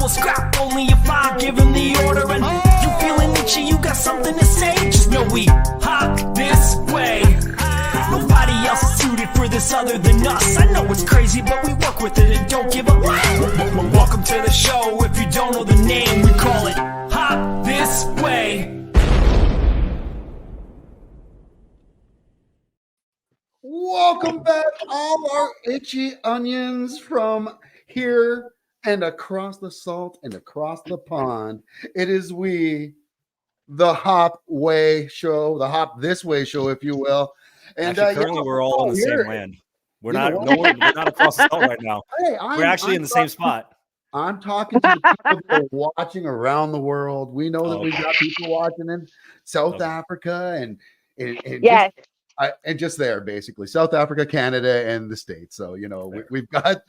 will scrap only if I give him the order. And you feeling itchy, you got something to say? Just know we hop this way. Nobody else is suited for this other than us. I know it's crazy, but we work with it and don't give up. Welcome to the show. If you don't know the name, we call it Hop This Way. Welcome back, all our itchy onions from here and across the salt and across the pond. It is we, the Hop Way Show, the Hop This Way Show, if you will. And actually, currently, we're all in the same land. We're not across the salt right now. Hey, we're actually in the same spot. I'm talking to the people that are watching around the world. We know that we've got people watching in South Africa and yes. And just there, basically, South Africa, Canada, and the States. So we've got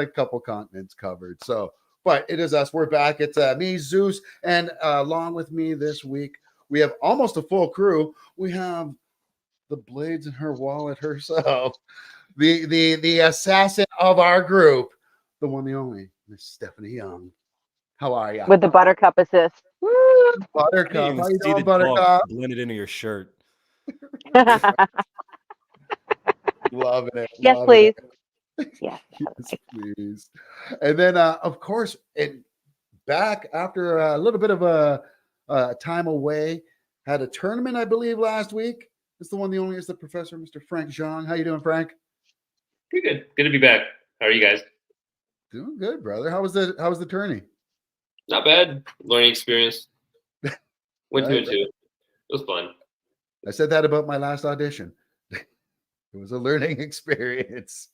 a couple continents covered. So, but it is us. We're back. It's me, Zeus, and along with me this week we have almost a full crew. We have the blades in her wallet herself, the assassin of our group, the one, the only, Miss Stephanie Young. How are you? With the Buttercup assist. Woo! Buttercup. How you doing, Buttercup? Blended into your shirt. Loving it. Yes, loving please. It. Yes, please. And then, of course, back after a little bit of a time away, had a tournament, I believe, last week. It's the one, the only, is the professor, Mr. Frank Zhang. How you doing, Frank? Pretty good. Good to be back. How are you guys? Doing good, brother. How was the tourney? Not bad. Learning experience. Went 2-2. It was fun. I said that about my last audition. It was a learning experience.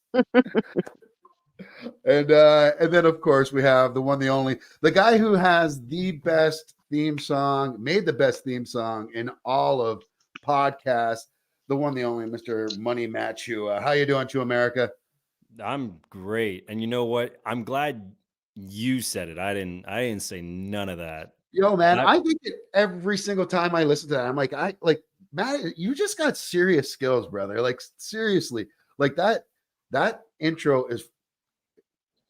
And then, of course, we have the one, the only, the guy who has the best theme song, made the best theme song in all of podcasts, the one, the only, Mr. Money Matt Chua. How you doing, Chua America? I'm great. And you know what? I'm glad you said it. I didn't say none of that. Yo, man, I think that every single time I listen to that, I'm like, Matt, you just got serious skills, brother. Like, seriously, like that intro is,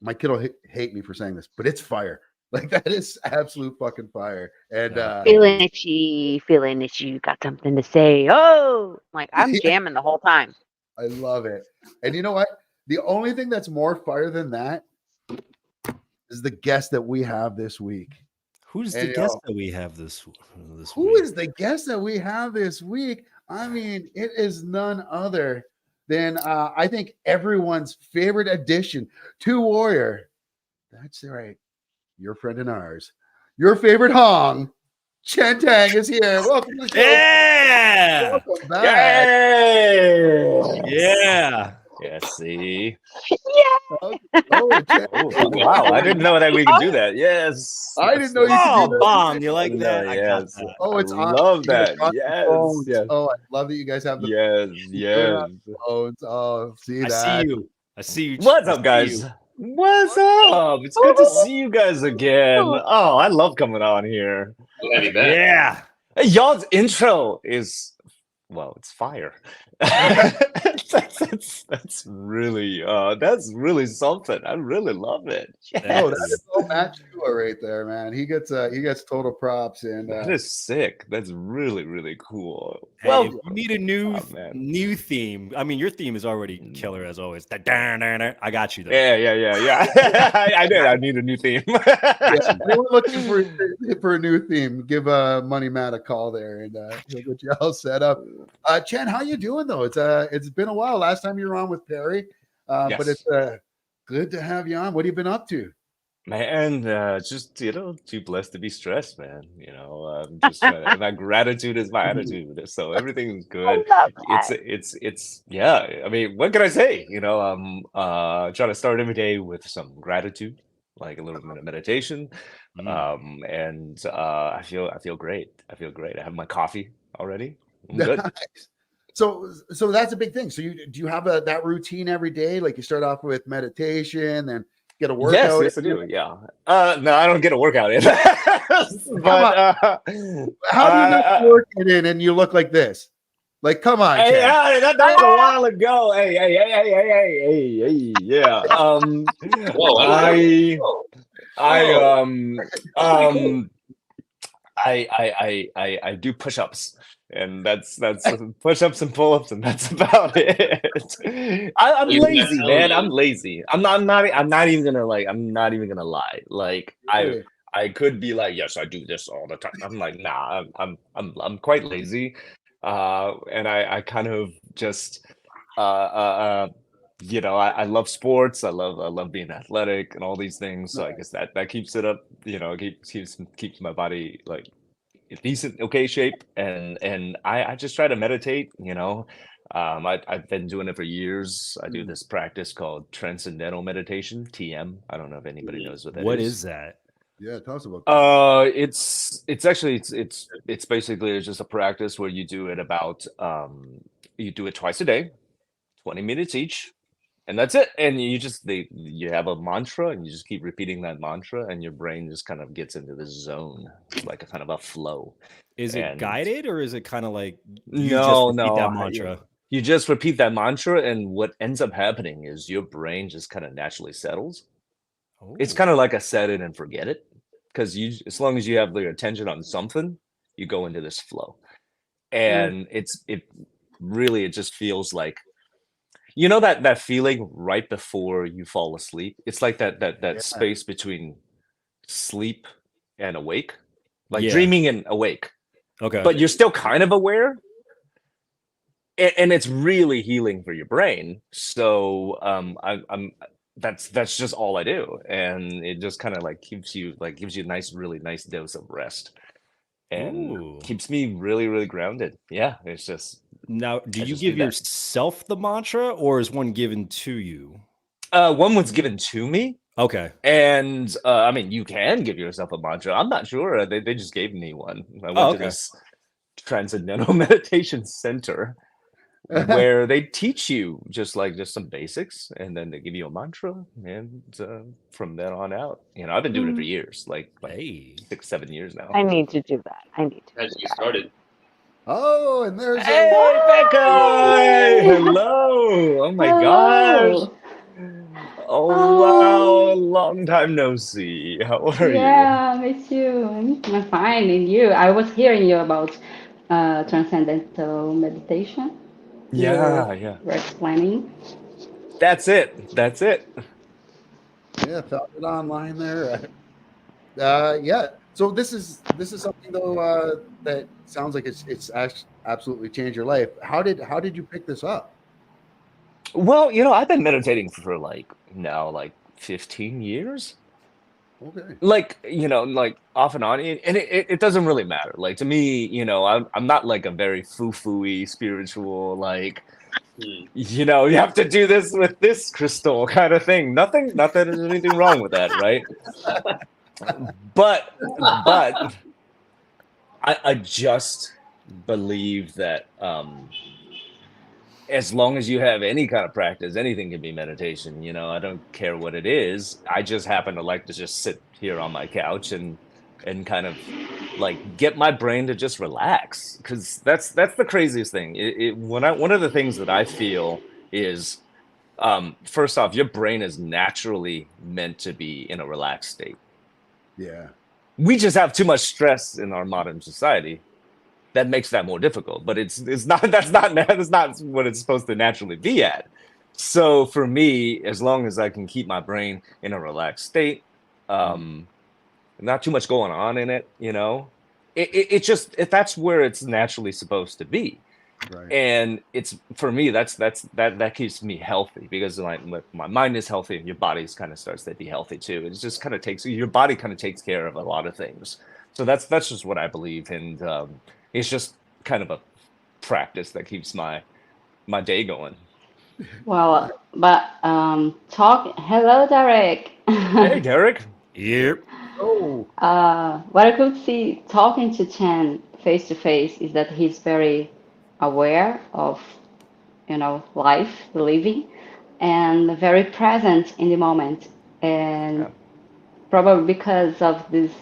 my kid will hate me for saying this, but it's fire. Like, that is absolute fucking fire. And feeling itchy, got something to say. Oh, like I'm jamming the whole time. I love it. And you know what? The only thing that's more fire than that is the guest that we have this week. Who's the guest that we have this week? Who is the guest that we have this week? I mean, it is none other than I think everyone's favorite addition to Warrior. That's right. Your friend and ours. Your favorite Hong, Chen Tang, is here. Welcome to the show. Yeah. Welcome back. Yay. Yeah. Yeah, see. Yeah. Wow, I didn't know that we could do that. Yes. I didn't know you could do that. Bomb. You like that? Yes. Oh, it's I love that. Yes. Yes. Oh, I love that you guys have the yes. phones. Oh, see that. I see you. What's up, guys? What's up? It's good to see you guys again. Oh, I love coming on here. Yeah. Hey, y'all's intro is, well, it's fire. that's really something. I really love it. Yes. Oh, that is all Matt Chua right there, man. He gets total props, and that is sick. That's really cool. Hey, well, you need a new theme. I mean, your theme is already killer as always. I got you though. Yeah. I did. I need a new theme. We're looking for a new theme. Give Money Matt a call there, and he'll get you all set up. Chen, how you doing though? It's been a while. Last time you were on with Perry, yes. But it's good to have you on. What have you been up to? Man, just too blessed to be stressed, man. Just my gratitude is my attitude. So everything's good. It's yeah. I mean, what can I say? Try to start every day with some gratitude, like a little bit of meditation. And I feel great. I have my coffee already. I'm good. Nice. So that's a big thing. So do you have that routine every day? Like you start off with meditation, then get a workout? Yes, I do. Yeah. No, I don't get a workout in. But how do you work it in and you look like this? Like, come on. Hey, that was a while ago. Hey, yeah. I Oh, Pretty cool. I do push-ups, and that's push-ups and pull-ups, and that's about it. I'm You're not lazy, telling man. I'm them. lazy. I'm not even gonna I'm not even gonna lie. Like really? I could be like, yes, I do this all the time. I'm like, nah, I'm quite lazy, and I kind of just I love sports. I love being athletic and all these things. So I guess that keeps it up. Keeps my body like decent, okay shape. And I just try to meditate. I've been doing it for years. I do Mm. this practice called transcendental meditation, TM. I don't know if anybody Mhm. knows what that What is. is that? Yeah, tell us about that. It's actually it's basically just a practice where you do it about you do it twice a day, 20 minutes each, and that's it. And you have a mantra, and you just keep repeating that mantra, and your brain just kind of gets into this zone. It's like a kind of a flow. Is it And guided or is it kind of like you just no, repeat that no, mantra? you just repeat that mantra, and what ends up happening is your brain just kind of naturally settles. It's Oh, kind of like a set it and forget it, because as long as you have your attention on something, you go into this flow. Mm. And it just feels like, you know, that feeling right before you fall asleep. It's like that Yeah. space between sleep and awake, like yeah. dreaming and awake, Okay. but you're still kind of aware. And it's really healing for your brain. So I'm that's just all I do, and it just kind of like gives you a nice, really nice dose of rest, and Ooh. keeps me really, really grounded. Yeah, it's just Now, do I you just do give that. yourself the mantra or is one given to you? One was given to me. Okay. And I mean, you can give yourself a mantra. I'm not sure. They just gave me one. I Oh, went to okay. this transcendental meditation center where they teach you just some basics, and then they give you a mantra, and from then on out, I've been doing it for Mm. years, like Hey. 6, 7 years now. I need to do that. I need to How'd do you get that. started? Oh, and there's a Hey, Becca! Hey, Hey! hello! Oh my gosh! Hello. Oh wow! Oh, Long time no see. How are you? yeah, miss you. I'm fine, and you? I was hearing you about transcendental meditation. You Yeah, yeah. were explaining. That's it. That's it. yeah, found it online there. Yeah. So this is something though that sounds like it's absolutely changed your life. How did you pick this up? Well, I've been meditating for like 15 years. Okay. Like, like off and on. And it doesn't really matter. Like to me, I'm not like a very foo-foo-y spiritual, like, Hmm. you have to do this with this crystal kind of thing. Not that there's anything wrong with that, right? But I just believe that as long as you have any kind of practice, anything can be meditation. I don't care what it is. I just happen to like to just sit here on my couch and kind of like get my brain to just relax, because that's the craziest thing. One of the things that I feel is, first off, your brain is naturally meant to be in a relaxed state. Yeah. We just have too much stress in our modern society that makes that more difficult, but it's not that's not what it's supposed to naturally be at. So for me, as long as I can keep my brain in a relaxed state, um not too much going on in it, it that's where it's naturally supposed to be. Right. And it's, for me, that keeps me healthy, because my mind is healthy, and your body's kind of starts to be healthy too. It just kind of takes your body kind of takes care of a lot of things. So that's just what I believe. And it's just kind of a practice that keeps my day going. Well, but talk. Hello, Derek. Hey, Derek. Yep. Oh, What I could see talking to Chen face to face is that he's very aware of, life, living, and very present in the moment. And Yeah. probably because of this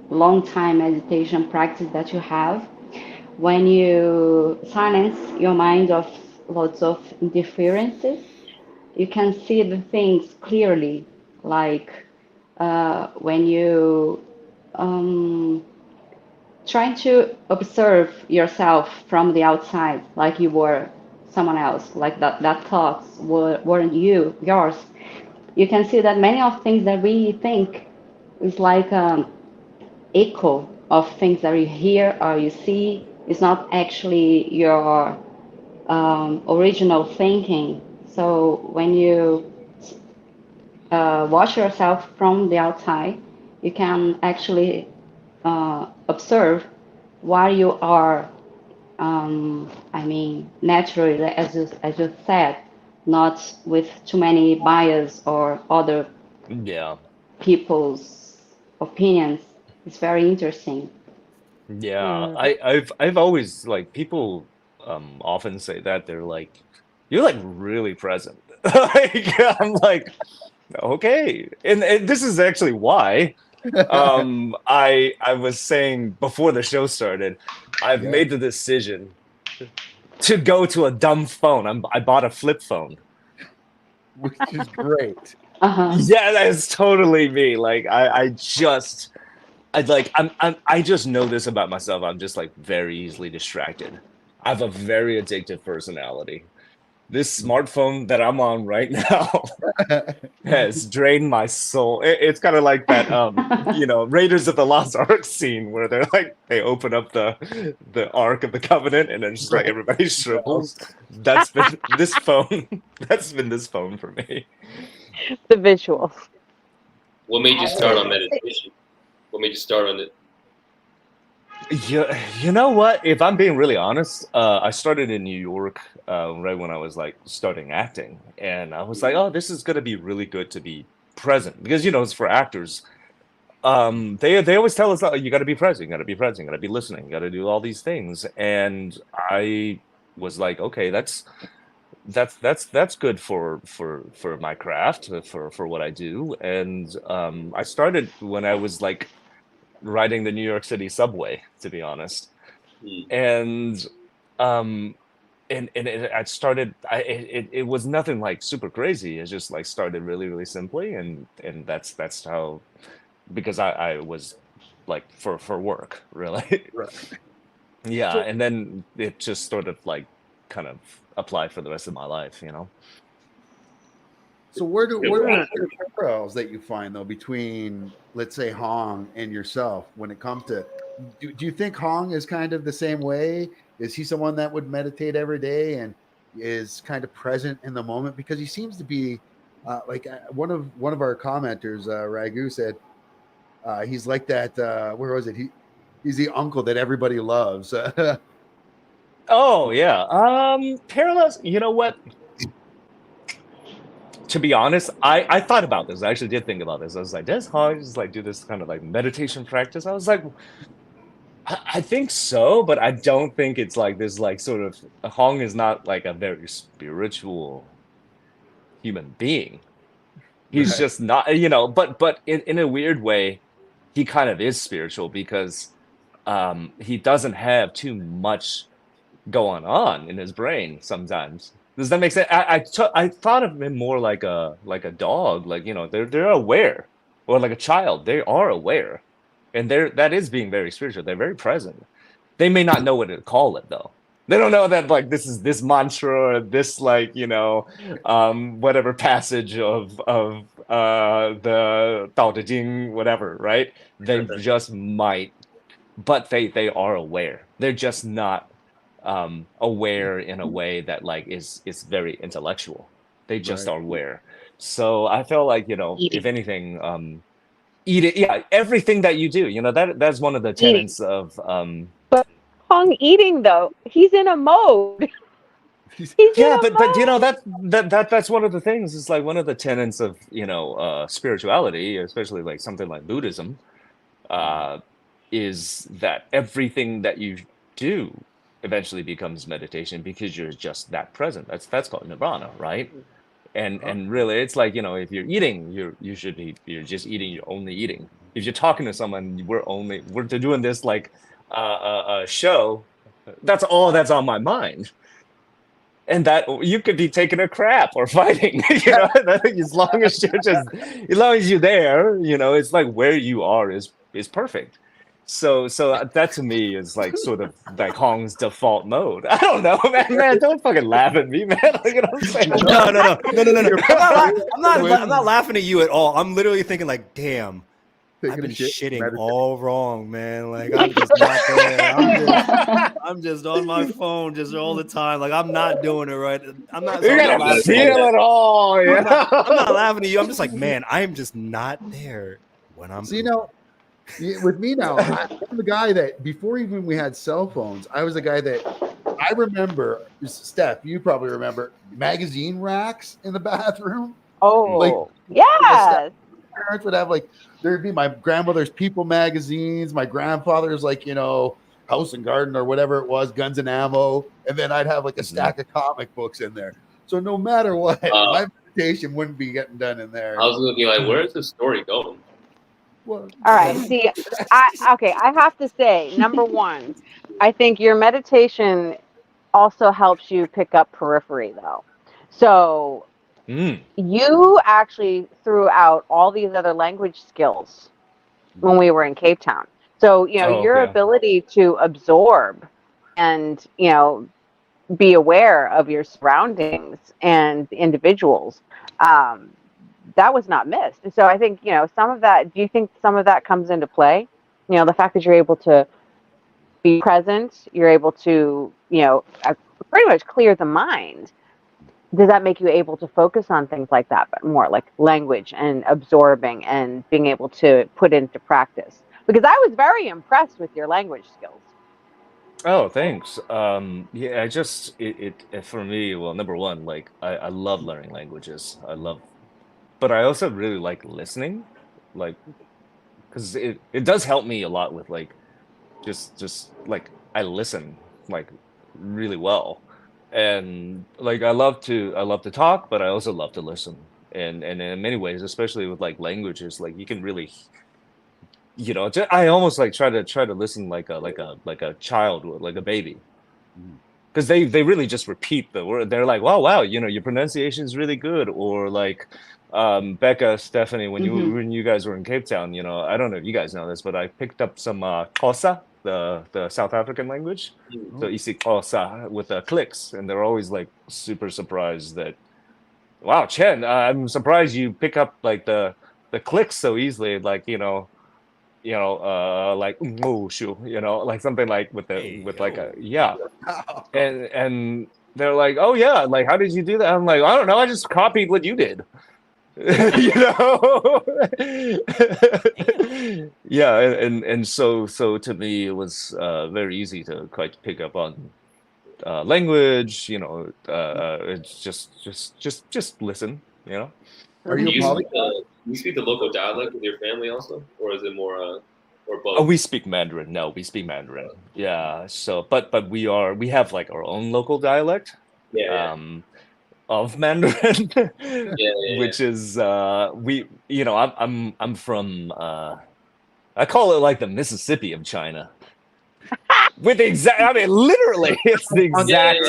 long time meditation practice that you have, when you silence your mind of lots of interferences, you can see the things clearly, like when you trying to observe yourself from the outside, like you were someone else, like that thoughts weren't yours. You can see that many of things that we think is like echo of things that you hear or you see. Is not actually your original thinking. So when you watch yourself from the outside, you can actually observe why you are, I mean, naturally, as you said, not with too many bias or other Yeah. people's opinions. It's very interesting. Yeah, I've always like people often say that they're like you're like really present. Like I'm like okay. And this is actually why I was saying before the show started, I've Yeah, made the decision to go to a dumb phone. I bought a flip phone. which is great. Uh-huh. Yeah, that's totally me. Like I just know this about myself. I'm just like very easily distracted. I have a very addictive personality. This smartphone that I'm on right now has drained my soul. It's kind of like that, Raiders of the Lost Ark scene where they're like they open up the Ark of the Covenant and then just like Right. everybody shrivels. That's been this phone. That's been this phone for me. The visuals. What made you start on meditation? What made you start on it? Yeah, you know what? If I'm being really honest, I started in New York right when I was like starting acting, and I was like, "Oh, this is gonna be really good to be present," because it's for actors. They always tell us, "Oh, you got to be present, you got to be present, you got to be listening, you got to do all these things," and I was like, "Okay, that's good for my craft, for what I do," and I started when I was like riding the New York City subway, to be honest. Hmm. And I started it was nothing like super crazy. It just like started really, really simply and that's how because I was like for work, really. Right. Yeah, So, and then it just sort of like kind of applied for the rest of my life. so where do Yeah, what are well, the parallels that you find though between, let's say, Hong and yourself when it comes to? Do you think Hong is kind of the same way? Is he someone that would meditate every day and is kind of present in the moment? Because he seems to be like one of our commenters, Ragu said he's like that. Where was it? He's the uncle that everybody loves. Oh yeah. Parallels, you know what? To be honest, I thought about this. I actually did think about this. I was like, does Hong just like do this kind of like meditation practice? I was like, I think so, but I don't think it's like this like sort of Hong is not like a very spiritual human being. He's Right. just not, but in a weird way, he kind of is spiritual because he doesn't have too much going on in his brain sometimes. Does that make sense? I thought of him more like a dog, like they're aware, or like a child. They are aware, and that is being very spiritual. They're very present. They may not know what to call it though. They don't know that like this is this mantra or this like whatever passage of the Tao Te Ching, whatever, right? They just might, but they are aware. They're just not aware in a way that like is very intellectual. They just Right. are aware. So I feel like if Eating. anything, eat it. Yeah, everything that you do. That's one of the Eating. tenets of But Hong eating though, he's in a mode. He's in yeah, a but mode. that's one of the things. It's like one of the tenets of spirituality, especially like something like Buddhism, uh, is that everything that you do eventually becomes meditation because you're just that present. That's called nirvana, right? And really, it's like if you're eating, you're just eating. You're only eating. If you're talking to someone, we're doing this like show. That's all that's on my mind. and that you could be taking a crap or fighting, as long as you're there, it's like where you are is perfect. So that to me is like sort of like Hong's default mode. I don't know, man. Don't fucking laugh at me, man. Like, what I'm saying. No. I'm not laughing at you at all. I'm literally thinking like, damn, I've been shitting all wrong, man. Like I'm just not there. I'm just on my phone just all the time. Like I'm not doing it right. I'm not. You gotta feel it all. I'm not laughing at you. I'm just like, man, I am just not there when I'm. So, with me now, I'm the guy that before even we had cell phones, I was the guy that I remember. Steph, you probably remember magazine racks in the bathroom. Oh, like yes. Parents would have there'd be my grandmother's People magazines, my grandfather's House and Garden or whatever it was, Guns and Ammo, and then I'd have a stack of comic books in there. So no matter what, my meditation wouldn't be getting done in there. I was going to be like, where is this story going? All right. See, I have to say, number one, I think your meditation also helps you pick up periphery, though. So you actually threw out all these other language skills when we were in Cape Town. So, your ability to absorb and, be aware of your surroundings and individuals, that was not missed. And so I think, some of that, do you think some of that comes into play? The fact that you're able to be present, you're able to, pretty much clear the mind. Does that make you able to focus on things like that, but more like language and absorbing and being able to put into practice? Because I was very impressed with your language skills. Oh, thanks. Yeah, it for me, well, number one, I love learning languages. But I also really like listening, because it does help me a lot with just I listen really well, and I love to talk, but I also love to listen, and in many ways, especially with languages, you can really, I almost try to listen like a child, like a baby. Because they really just repeat the word. They're like, wow, your pronunciation is really good. Or Becca, Stephanie, when you guys were in Cape Town, I don't know if you guys know this, but I picked up some Xhosa, the South African language. So isi Xhosa with the clicks, and they're always super surprised that, wow, Chen, I'm surprised you pick up the clicks so easily, something and they're like, oh yeah, how did you do that? I'm like, I don't know, I just copied what you did. Yeah, and so to me it was very easy to quite pick up on language. It's just listen. Are you you speak the local dialect with your family also, or is it more or both? Oh, we speak Mandarin. No, we speak Mandarin. Yeah. So, but we have our own local dialect. Yeah. Of Mandarin, which is I'm from I call it the Mississippi of China. With the exact, I mean, literally, it's the exact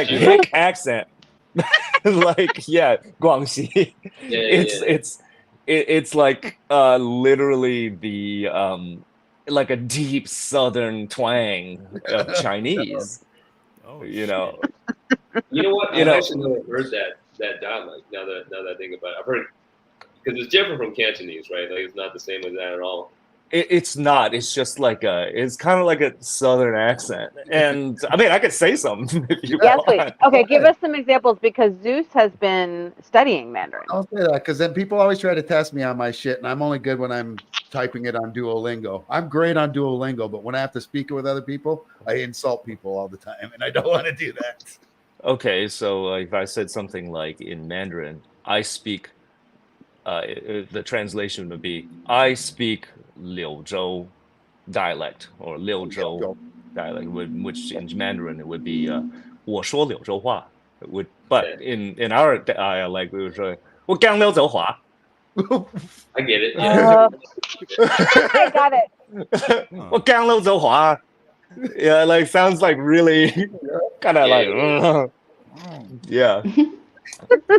hick accent. Guangxi. It's literally the a deep southern twang of Chinese. Oh, You know what? I've actually never heard that dialect. Now that I think about it, I've heard because it's different from Cantonese, right? It's not the same as that at all. It's not. It's just it's kind of like a southern accent. And I mean, I could say something if you want. Please. Okay, give us some examples because Zeus has been studying Mandarin. I'll say that because then people always try to test me on my shit, and I'm only good when I'm typing it on Duolingo. I'm great on Duolingo, but when I have to speak it with other people, I insult people all the time, and I don't want to do that. Okay, so if I said something in Mandarin, I speak. The translation would be I speak Liuzhou dialect or Liuzhou dialect, which in Mandarin it would be 我说柳州话. But in our dialect we would say 我讲柳州话. I get it. I got it. 我讲柳州话. Yeah, sounds really kind of like, yeah.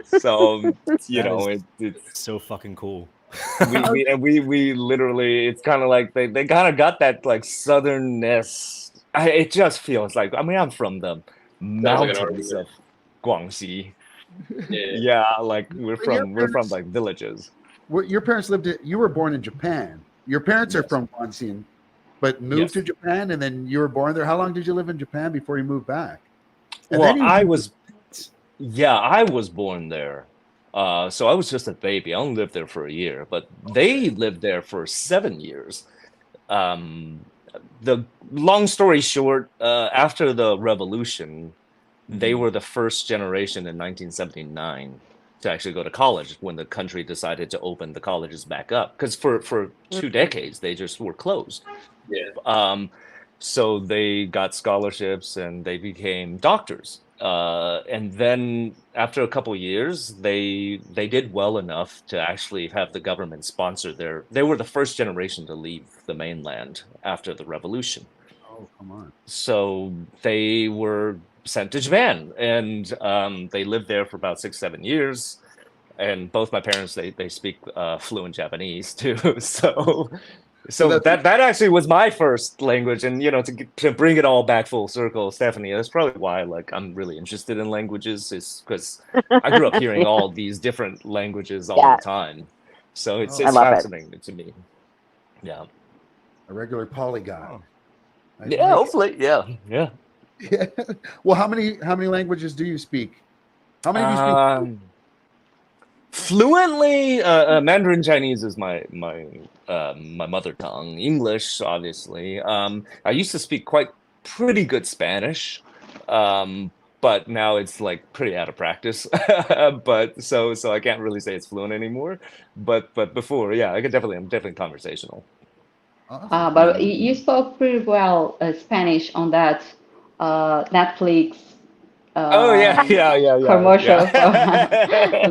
So it's so fucking cool. we literally, it's kind of like they kind of got that like southernness. It just feels like, I mean, I'm from the mountains of Guangxi. Yeah, like we're from like villages. Your parents you were born in Japan. Your parents are from Guangxi, but moved to Japan, and then you were born there. How long did you live in Japan before you moved back? And well, I was born there. So I was just a baby. I only lived there for a year, but they lived there for 7 years. The long story short, after the revolution, they were the first generation in 1979 to actually go to college when the country decided to open the colleges back up. Because for 2 decades, they just were closed. Yeah. So they got scholarships and they became doctors. And then after a couple of years, they did well enough to actually have the government sponsor they were the first generation to leave the mainland after the revolution. Oh, come on. So they were sent to Japan, and they lived there for about 6-7 years. And both my parents, they speak fluent Japanese too. So that actually was my first language, and to bring it all back full circle, Stephanie, that's probably why I'm really interested in languages, is because I grew up hearing all these different languages all the time. So it's fascinating to me. Yeah, a regular polyglot. Yeah, hopefully, yeah. Well, how many languages do you speak? How many do you speak? Fluently, Mandarin Chinese is my mother tongue. English, obviously. I used to speak pretty good Spanish, but now it's like pretty out of practice. But so I can't really say it's fluent anymore. But before, yeah, I'm definitely conversational. Awesome. But you spoke pretty well Spanish on that Netflix. Commercial from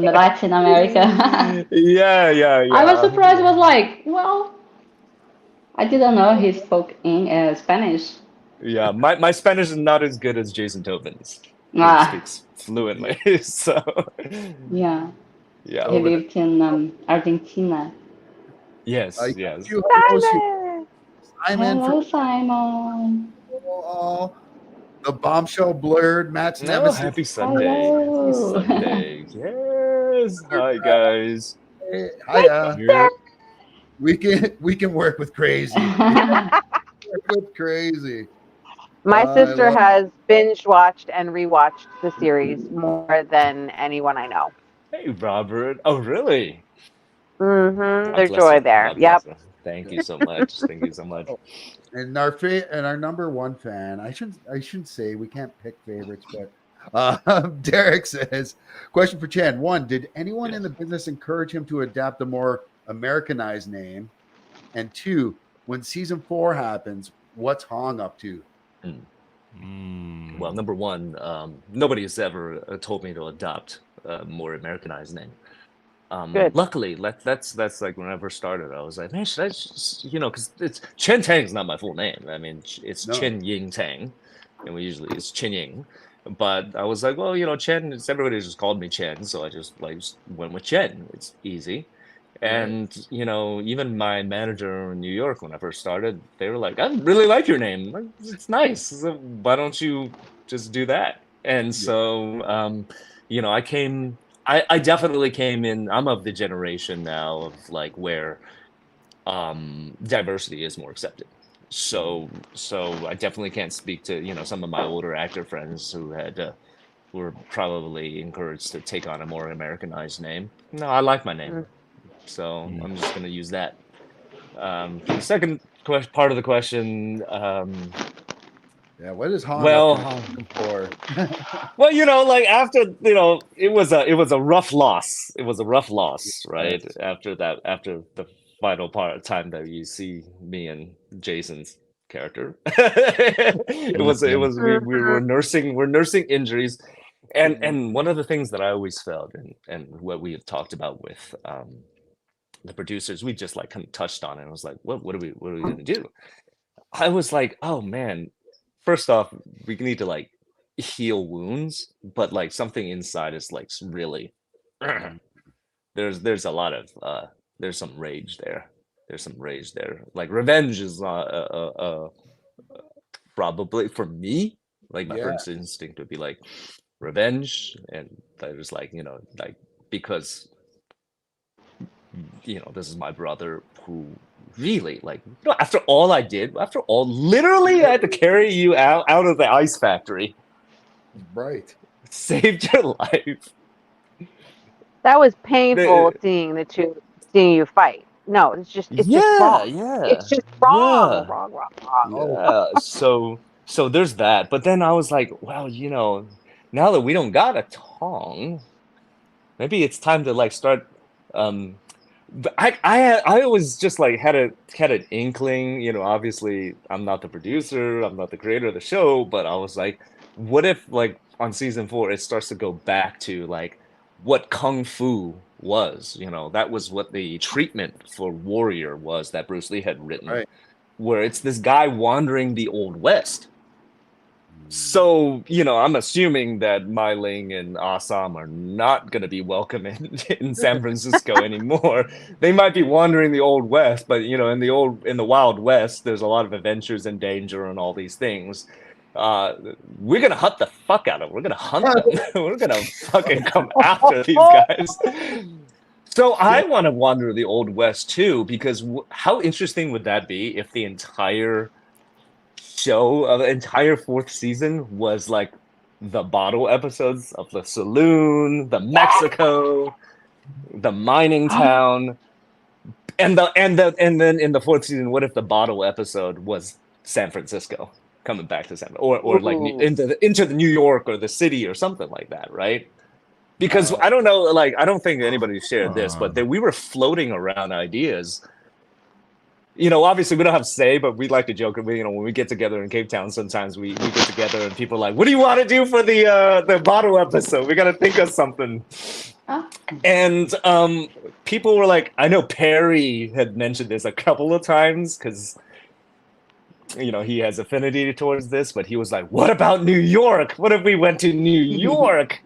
Latin America. yeah. I was surprised. I was like, well, I didn't know he spoke in Spanish. Yeah, my Spanish is not as good as Jason Tobin's. He speaks fluently. So yeah. He Yeah. lived in Argentina. Yes. Simon. Hello, Simon. Oh, the bombshell blurred Matt's nemesis. Happy Sunday. Hello. Happy Sunday. Yes. Hi, guys. Hey, hiya. We can work with crazy. Work with crazy. My sister has binge watched and rewatched the series more than anyone I know. Hey, Robert. Oh, really? Mm-hmm. There's joy there. Yep. Thank you so much. Thank you so much. And our number one fan, I shouldn't say, we can't pick favorites, but Derek says, question for Chen. 1, did anyone in the business encourage him to adapt a more Americanized name? And 2, when season 4 happens, what's Hong up to? Well, number 1, nobody has ever told me to adopt a more Americanized name. Luckily, that's like when I first started, I was like, man, should I just, because it's Chen Tang is not my full name. I mean, it's Chen Ying Tang, and it's Chen Ying. But I was like, well, Chen, everybody just called me Chen, so I just went with Chen. It's easy. And even my manager in New York, when I first started, they were like, I really like your name. It's nice. So why don't you just do that? And so I definitely came in. I'm of the generation now of where diversity is more accepted. So I definitely can't speak to some of my older actor friends who were probably encouraged to take on a more Americanized name. No, I like my name, so I'm just going to use that. The second part of the question. What is Hong for? Well, after it was a rough loss. It was a rough loss, right? Yes. After the final time that you see me and Jason's character, we were nursing injuries, and one of the things that I always felt, and what we have talked about with the producers, we just kind of touched on it. I was like, what are we going to do? I was like, oh man. First off, we need to heal wounds, but like something inside is like really there's a lot of there's some rage there. There's some rage there. Like revenge is probably for me, like my first instinct would be like revenge, and I was like, like because this is my brother who really like after all I did, after all, literally I had to carry you out of the ice factory. Right. Saved your life. That was painful seeing you fight. No, it's just wrong. It's just wrong. Yeah. So there's that. But then I was like, well, now that we don't got a Tong, maybe it's time to like start. I always just like had an inkling. Obviously I'm not the producer, I'm not the creator of the show, but I was like, what if like on season 4 it starts to go back to like what kung fu was, that was what the treatment for Warrior was that Bruce Lee had written, where it's this guy wandering the Old West. So, I'm assuming that Mai Ling and Assam are not going to be welcome in San Francisco anymore. They might be wandering the Old West, but in the Wild West, there's a lot of adventures and danger and all these things. We're gonna hunt the fuck out of them. We're gonna hunt them. We're gonna fucking come after these guys. So I want to wander the Old West too, because how interesting would that be if the entire show, the entire 4th season was like the bottle episodes of the saloon, the Mexico, the mining town, and then in the 4th season, what if the bottle episode was San Francisco? Coming back to San, or like into the New York or the city or something like that, right? Because I don't know, like I don't think anybody shared this, but we were floating around ideas. Obviously we don't have to say, but we like to joke. When we get together in Cape Town, sometimes we get together and people are like, "What do you want to do for the bottle episode? We got to think of something." And people were like, I know Perry had mentioned this a couple of times because. He has affinity towards this, but he was like, what about New York? What if we went to New York?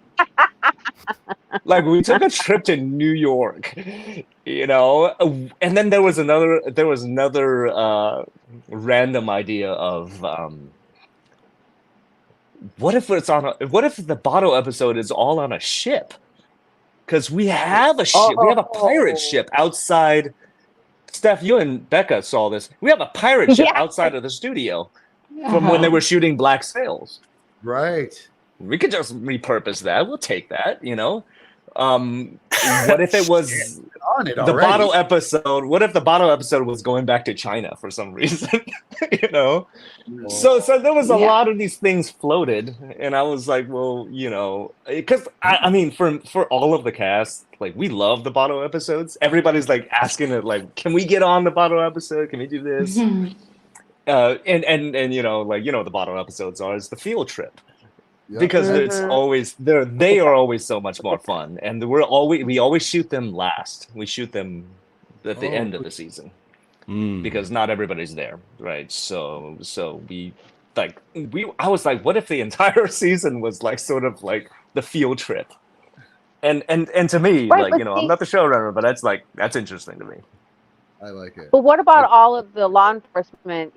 Like we took a trip to New York, and then there was another random idea of what if the bottle episode is all on a ship? Because we have a ship, we have a pirate ship outside. Steph, you and Becca saw this. We have a pirate ship outside of the studio from when they were shooting Black Sails. Right. We could just repurpose that. We'll take that, What if it was the bottle episode? What if the bottle episode was going back to China for some reason? So there was a lot of these things floated, and I was like, well, because I mean, for all of the cast, like we love the bottle episodes. Everybody's like asking it, like, can we get on the bottle episode? Can we do this? And the bottle episodes are is the field trip. Because it's always they are always so much more fun, and we always shoot them last. We shoot them at the end of the season because not everybody's there, right? So I was like, what if the entire season was like sort of like the field trip? And to me, I'm not the showrunner, but that's interesting to me. I like it. But what about all of the law enforcement,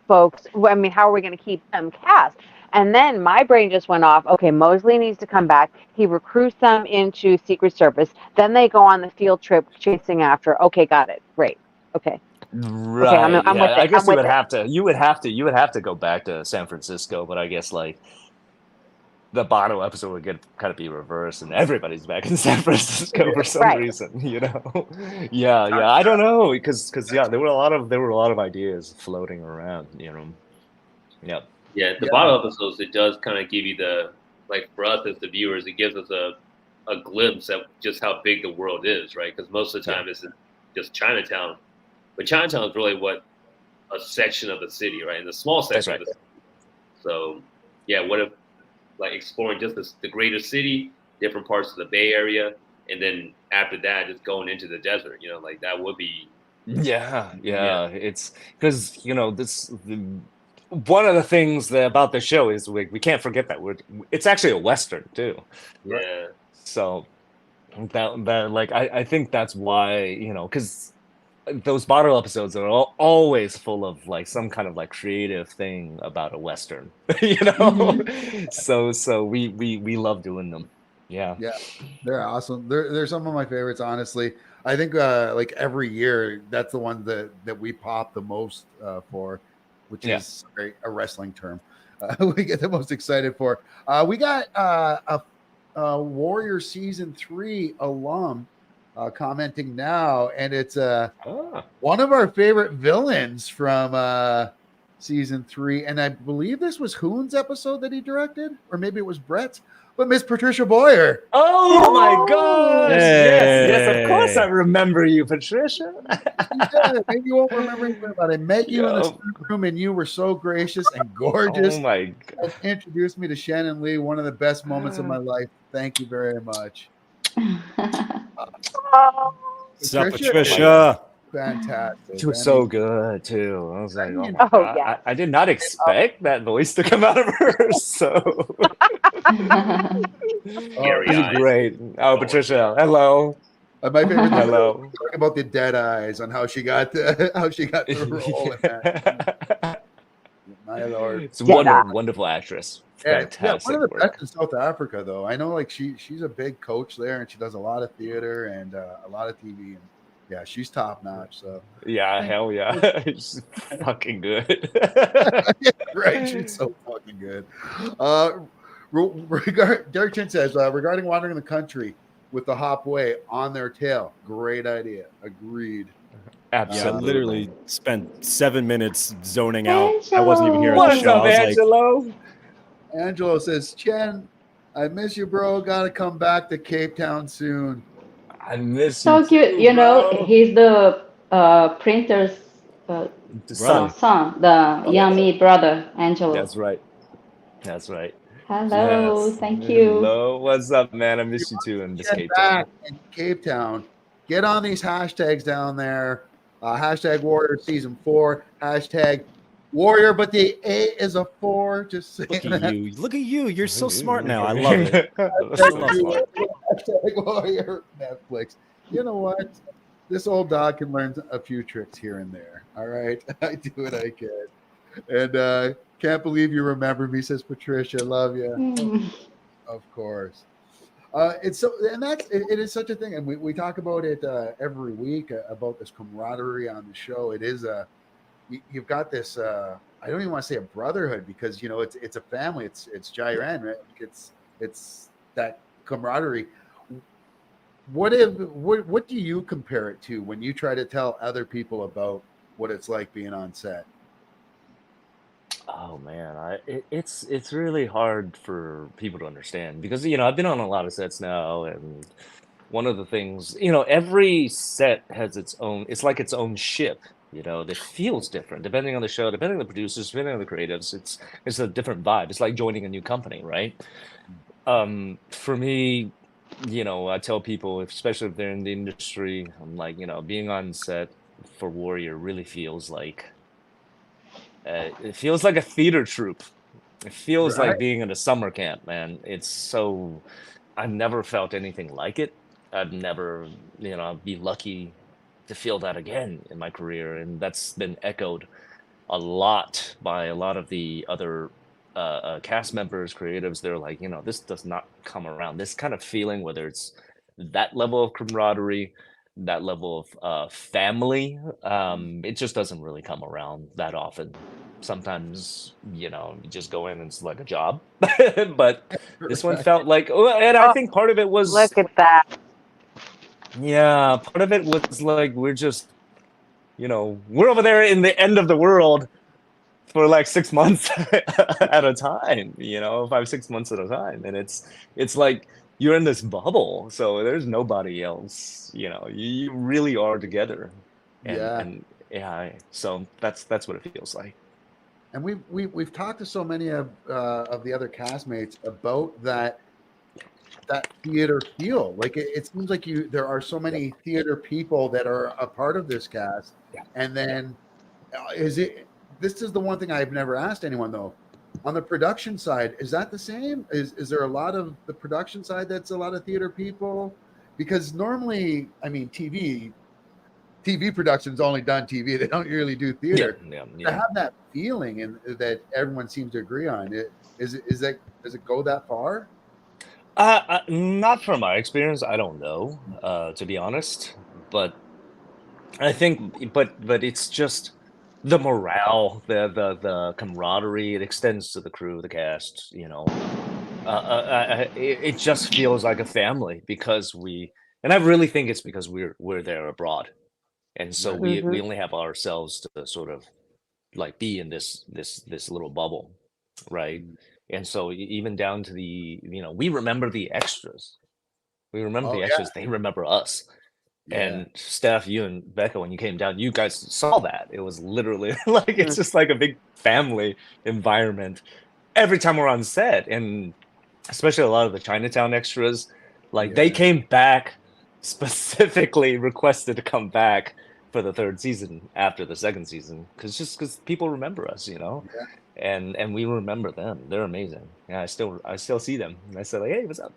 folks? I mean, how are we going to keep them cast? And then my brain just went off. Okay, Mosley needs to come back. He recruits them into Secret Service. Then they go on the field trip chasing after. Okay, got it. Great. Okay. Right. Okay, I'm with it. I guess you would have to go back to San Francisco, but I guess like the bottle episode would kind of be reversed, and everybody's back in San Francisco for some reason. Yeah. I don't know because there were a lot of ideas floating around. Yep. Yeah, the bottle episodes, it does kind of give you for us as the viewers, it gives us a glimpse at just how big the world is, right? Because most of the time it's just Chinatown. But Chinatown is really a section of the city, right? And the small section of the city. So, what if, exploring just the greater city, different parts of the Bay Area, and then after that, just going into the desert, that would be... Yeah. It's because, one of the things about the show is we can't forget that it's actually a Western too. Yeah. So that like I think that's why, you know, because those bottle episodes are always full of like some kind of like creative thing about a Western, you know. So we love doing them. Yeah. Yeah, they're awesome. They're some of my favorites, honestly. I think like every year, that's the one that we pop the most for, which is a wrestling term. We get the most excited for. We got a Warrior season 3 alum commenting now, and it's one of our favorite villains from season 3, and I believe this was Hoon's episode that he directed, or maybe it was Brett's. But Miss Patricia Boyer. Oh my gosh! Hey. Yes, of course I remember you, Patricia. Yeah, maybe you won't remember me, but I met you in the room, and you were so gracious and gorgeous. Oh my God! Introduced me to Shannon Lee, one of the best moments of my life. Thank you very much. Patricia. Fantastic. She was so good too. I was like, oh my Oh, God. yeah. I did not expect that voice to come out of her. So Scary eyes. great. Oh, Patricia, hello. My favorite thing Hello. talking about the dead eyes and how she got the role in that. My lord. It's a wonderful actress. Fantastic one of the work. best in South Africa, though. I know, like she's a big coach there, and she does a lot of theater and a lot of TV, and yeah, she's top notch. So Yeah, hell yeah, she's fucking good. right, she's so fucking good. Derek Chin says regarding wandering the country with the hop way on their tail, great idea. Agreed. Absolutely. I literally spent 7 minutes zoning out. I wasn't even here at the What's show. up, I was Angelo? Angelo says, Chen, I miss you, bro. Got to come back to Cape Town soon. I miss So you. cute. Too, You know, bro. he's the printer's Son. son, the Yummy brother, Angelo. That's right. That's right. Hello, Yes. thank you. Hello. What's up, man? I miss you too in this Get Cape Town. back in Cape Town. Get on these hashtags down there. Hashtag Warrior Season 4. Hashtag Warrior, but the A is a 4. Just saying. Look at you. Look at you. You're so smart now. I love love it. Hashtag Warrior Netflix. You know what? This old dog can learn a few tricks here and there. All right. I do what I can. And can't believe you remember me, says Patricia. Love you. Of course. It's so, and it is such a thing, and we talk about it every week about this camaraderie on the show. It is you've got this. I don't even want to say a brotherhood, because it's a family. It's Jiren, right? It's that camaraderie. What do you compare it to when you try to tell other people about what it's like being on set? Oh man, it's really hard for people to understand, because I've been on a lot of sets now, and one of the things, every set has its own. It's like its own ship. That feels different depending on the show, depending on the producers, depending on the creatives. It's a different vibe. It's like joining a new company, right? For me, I tell people, especially if they're in the industry, I'm like, being on set for Warrior really feels like. It feels like a theater troupe. It feels like being in a summer camp, man. I've never felt anything like it. I'd never, be lucky to feel that again in my career. And that's been echoed a lot by a lot of the other cast members, creatives. They're like, this does not come around. This kind of feeling, whether it's that level of camaraderie, that level of family, it just doesn't really come around that often. Sometimes you just go in and it's like a job. But this one felt like, and I think part of it was, look at that. Yeah, part of it was like we're just we're over there in the end of the world for like 6 months at a time, 5-6 months at a time, and it's like you're in this bubble, so there's nobody else. You really are together, and so that's what it feels like. And we've talked to so many of the other castmates about that theater feel. Like it seems like there are so many theater people that are a part of this cast, and then this is the one thing I've never asked anyone though. On the production side, is that the same? Is there a lot of the production side that's a lot of theater people? Because normally, I mean, TV production's only done TV. They don't really do theater. To have that feeling and that everyone seems to agree on it, does it go that far? Not from my experience. I don't know, to be honest. But I think, but it's just the morale, the camaraderie. It extends to the crew, the cast. You know, it just feels like a family because and I really think it's because we're there abroad, and so we only have ourselves to sort of like be in this little bubble, right? And so even down to we remember the extras. We remember the extras. They remember us. And Steph, you and Becca, when you came down, you guys saw that. It was literally like it's just like a big family environment every time we're on set, and especially a lot of the Chinatown extras, like they came back specifically requested to come back for the third season after the second season because people remember us, and we remember them. They're amazing. Yeah, I still see them. And I say like, hey, what's up?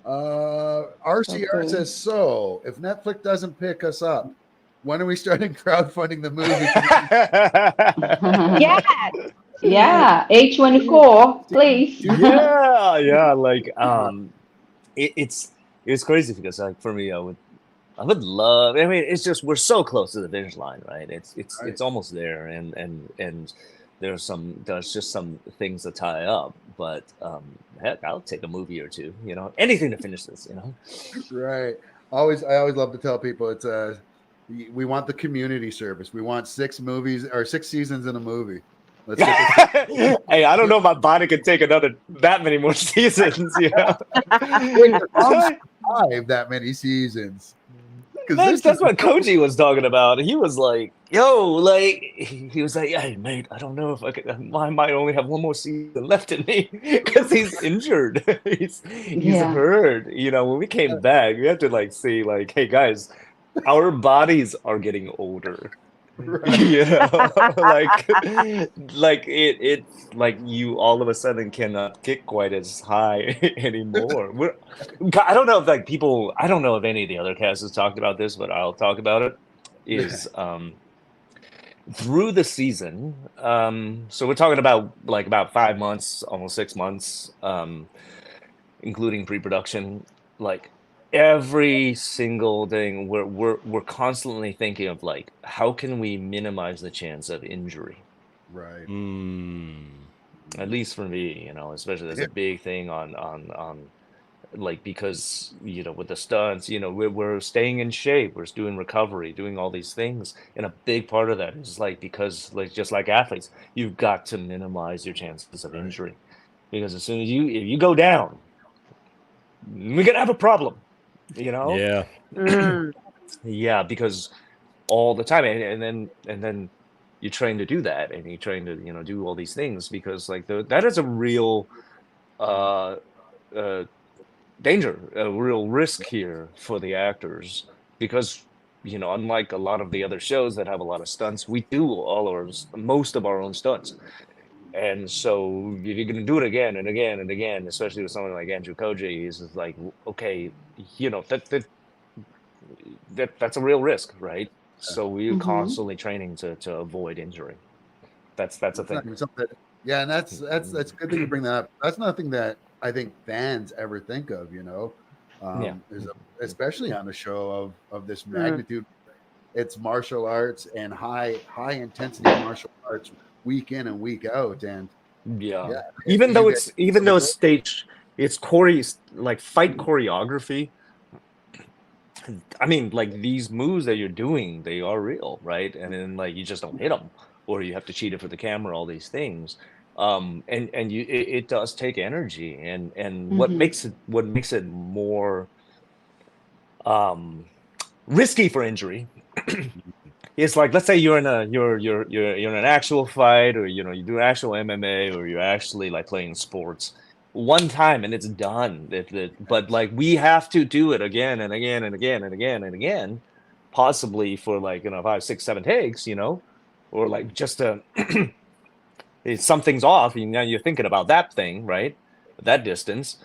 RCR says, so if Netflix doesn't pick us up, when are we starting crowdfunding the movie? Yeah, A24, please. Yeah, like it's crazy because like for me, I would love. I mean, it's just we're so close to the finish line, right? It's almost there, and there's just some things to tie up, but heck, I'll take a movie or two, anything to finish this, Right. I always love to tell people it's we want the community service. We want 6 movies or 6 seasons in a movie. Let's hey, I don't know if my body can take that many more seasons, Wait, 5 that many seasons. That's what Koji was talking about. He was like, yo, like, he was like, hey, mate, I don't know if I might only have one more season left in me because he's injured. he's hurt. When we came back, we had to like see like, hey, guys, our bodies are getting older. Like it's like you all of a sudden cannot kick quite as high anymore. I don't know if I don't know if any of the other casts has talked about this, but I'll talk about it. Is through the season, so we're talking about like about 5 months, almost 6 months, including pre-production, like every single thing we're constantly thinking of like how can we minimize the chance of injury, right? At least for me, especially that's a big thing on like because with the stunts, we're staying in shape, we're doing recovery, doing all these things, and a big part of that is like because like just like athletes, you've got to minimize your chances of injury, because as soon as if you go down, we're gonna have a problem. Yeah, because all the time, and then you train to do that, and you train to do all these things because like that is a real danger, a real risk here for the actors, because unlike a lot of the other shows that have a lot of stunts, we do most of our own stunts. And so if you're going to do it again and again and again, especially with someone like Andrew Koji, he's just like, okay, that's a real risk, right? So we're constantly training to avoid injury. That's a thing. Yeah, and that's good that you bring that up. That's nothing that I think fans ever think of, especially on a show of this magnitude. It's martial arts and high intensity martial arts, week in and week out, and even though it's staged, it's like fight choreography. I mean, like these moves that you're doing, they are real, right? And then like you just don't hit them, or you have to cheat it for the camera, all these things. It does take energy, and what makes it more risky for injury. It's like, let's say you're in an actual fight, or you do actual MMA, or you're actually like playing sports one time and it's done. But like we have to do it again and again and again and again and again, possibly for like 5, 6, 7 takes, or like just a something's off. You know, you're thinking about that thing, right? That distance.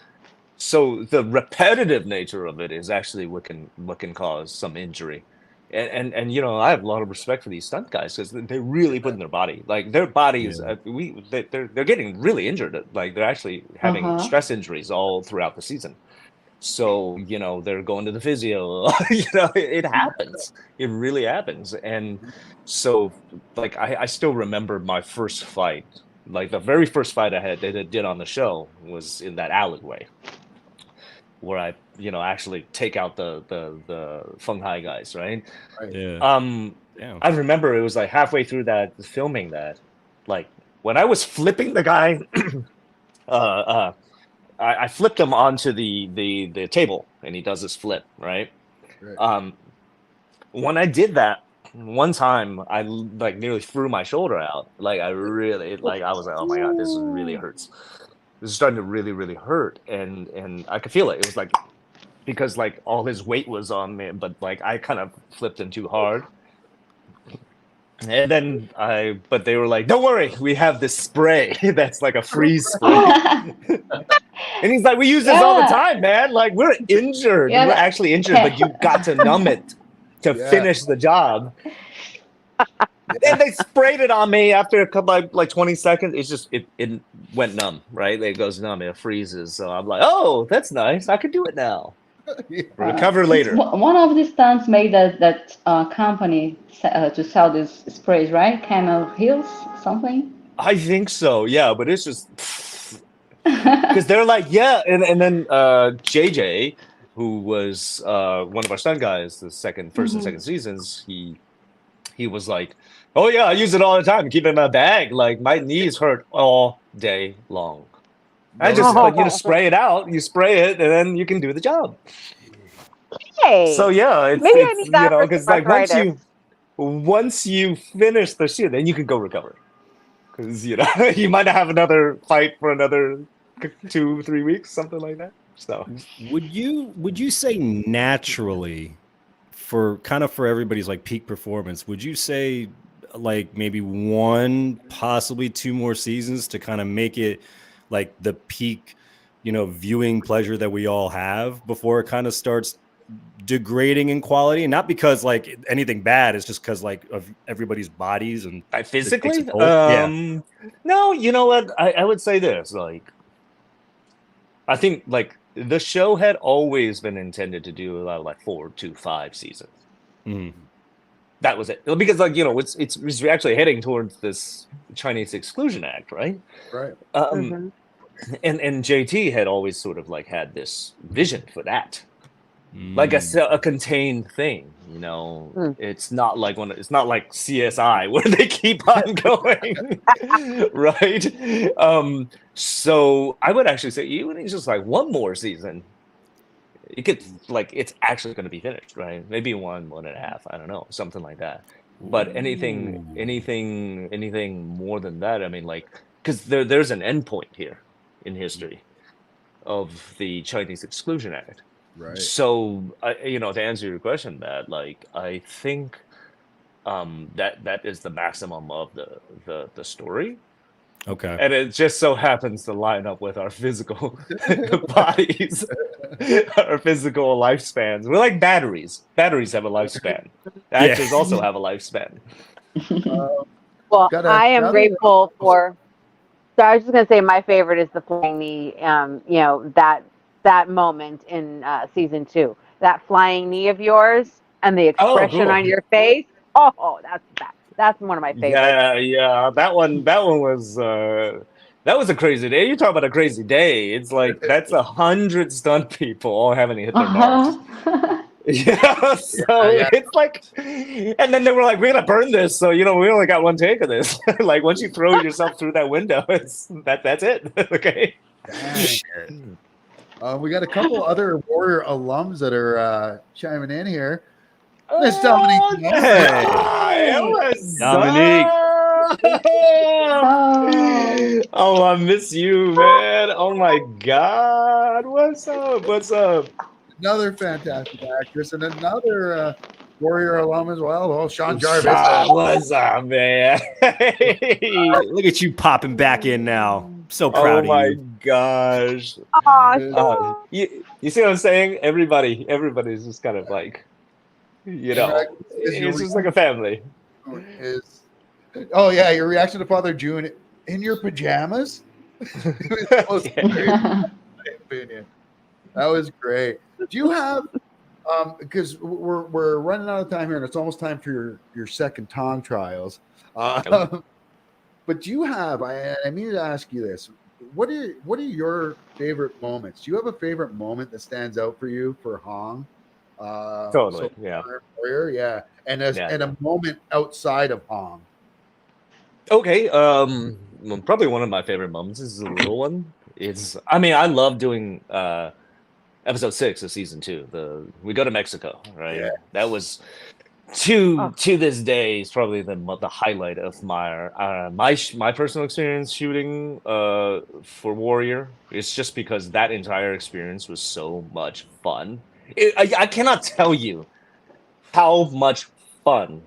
So the repetitive nature of it is actually what can cause some injury. And you know, I have a lot of respect for these stunt guys because they really put in their body. Like their bodies, they're getting really injured. Like they're actually having stress injuries all throughout the season. So you know, they're going to the physio. You know, it happens. It really happens. And so, like, I still remember my first fight. Like the very first fight I did on the show was in that alleyway, where I, you know, actually take out the Feng Hai guys, right? Yeah. I remember it was like halfway through that filming that, like, when I was flipping the guy, I flipped him onto the table, and he does this flip, right? When I did that one time, I like nearly threw my shoulder out. Like I really, like I was like, oh my god, this really hurts. This is starting to really, really hurt, and I could feel it. It was like because like all his weight was on me, but like I kind of flipped him too hard. And then but they were like, don't worry, we have this spray that's like a freeze spray. And he's like, we use this all the time, man. Like we're injured. We're actually injured, but you got to numb it to finish the job. And they sprayed it on me after a couple like 20 seconds. It's just it went numb, right? It goes numb, it freezes. So I'm like, oh, that's nice. I can do it now. Recover later. One of the stunts made that company to sell these sprays, right? Camel Hills, something. I think so, yeah. But it's just because they're like, yeah, and then JJ, who was one of our stunt guys, the first and second seasons, he was like, oh yeah, I use it all the time. Keep it in my bag. Like my knees hurt all day long. I just like you to spray it out. You spray it, and then you can do the job. Hey. So yeah, it's I need that, you know, because like once you finish the shoot, then you can go recover. Because you know you might have another fight for another 2-3 weeks, something like that. So would you say naturally, for everybody's like peak performance, would you say like maybe 1, possibly 2 more seasons to kind of make it like the peak, you know, viewing pleasure that we all have before it kind of starts degrading in quality? And not because like anything bad, it's just because like of everybody's bodies and physically. No, you know what? I would say this, like, I think like the show had always been intended to do a lot of like 4 to 5 seasons. That was it, because like, you know, it's actually heading towards this Chinese Exclusion Act, right? And JT had always sort of like had this vision for that, like a contained thing, you know. It's not like CSI where they keep on going, right? So I would actually say even it's just like 1 more season, it could like it's actually going to be finished, right? Maybe 1.5, I don't know, something like that. But anything more than that, I mean, like, because there's an endpoint here in history of the Chinese Exclusion Act. Right. So, you know, to answer your question, Matt, like, I think that is the maximum of the story. Okay. And it just so happens to line up with our physical bodies, our physical lifespans. We're like batteries. Batteries have a lifespan. Actors also have a lifespan. Well, I am grateful for. So I was just gonna say my favorite is the flying knee. You know, that moment in season 2, that flying knee of yours and the expression on your face. Oh, that's one of my favorites. Yeah. That one was that was a crazy day. You talk about a crazy day. It's like that's 100 stunt people all having to hit their marks. It's like, and then they were like, we're gonna burn this, so you know we only got 1 take of this. Like once you throw yourself through that window, that's it. Okay. We got a couple other Warrior alums that are chiming in here. Miss Dominique. Dominique. Oh, I miss you, man. Oh my God. What's up? Another fantastic actress and another Warrior alum as well. Oh, Sean Jarvis. What's up, man? Look at you popping back in now. So proud of you. Oh my gosh. You see what I'm saying? Everybody's just kind of like, it's just like a family. Oh yeah, your reaction to Father June in your pajamas? That was great, in my opinion. That was great. Do you have because we're running out of time here and it's almost time for your second Tong trials. But do you have I mean to ask you this. What are your favorite moments? Do you have a favorite moment that stands out for you for Hong? Totally, yeah. Warrior, yeah. And a moment outside of Hong. Okay, probably one of my favorite moments is a little one. I love doing episode 6 of season 2. We go to Mexico, right? Yeah. That was to this day is probably the highlight of my personal experience shooting for Warrior. It's just because that entire experience was so much fun. I cannot tell you how much fun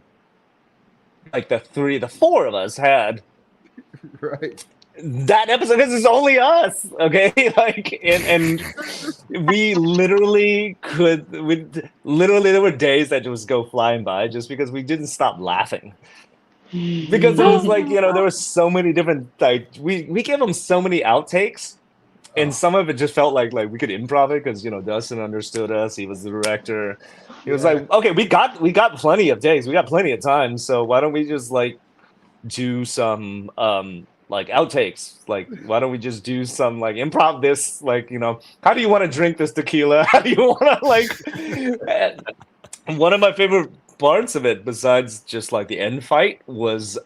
like the 4 of us had. Right. That episode, because it's only us, okay? Like, and we literally there were days that just go flying by just because we didn't stop laughing. Because it was like, there were so many different, like, we gave them so many outtakes, and some of it just felt like we could improv it because, Dustin understood us. He was the director. He was like, okay, we got plenty of takes. We got plenty of time. So why don't we just, like, do some, like outtakes, like why don't we just do some like improv this, like, how do you want to drink this tequila? How do you want to like one of my favorite parts of it besides just like the end fight was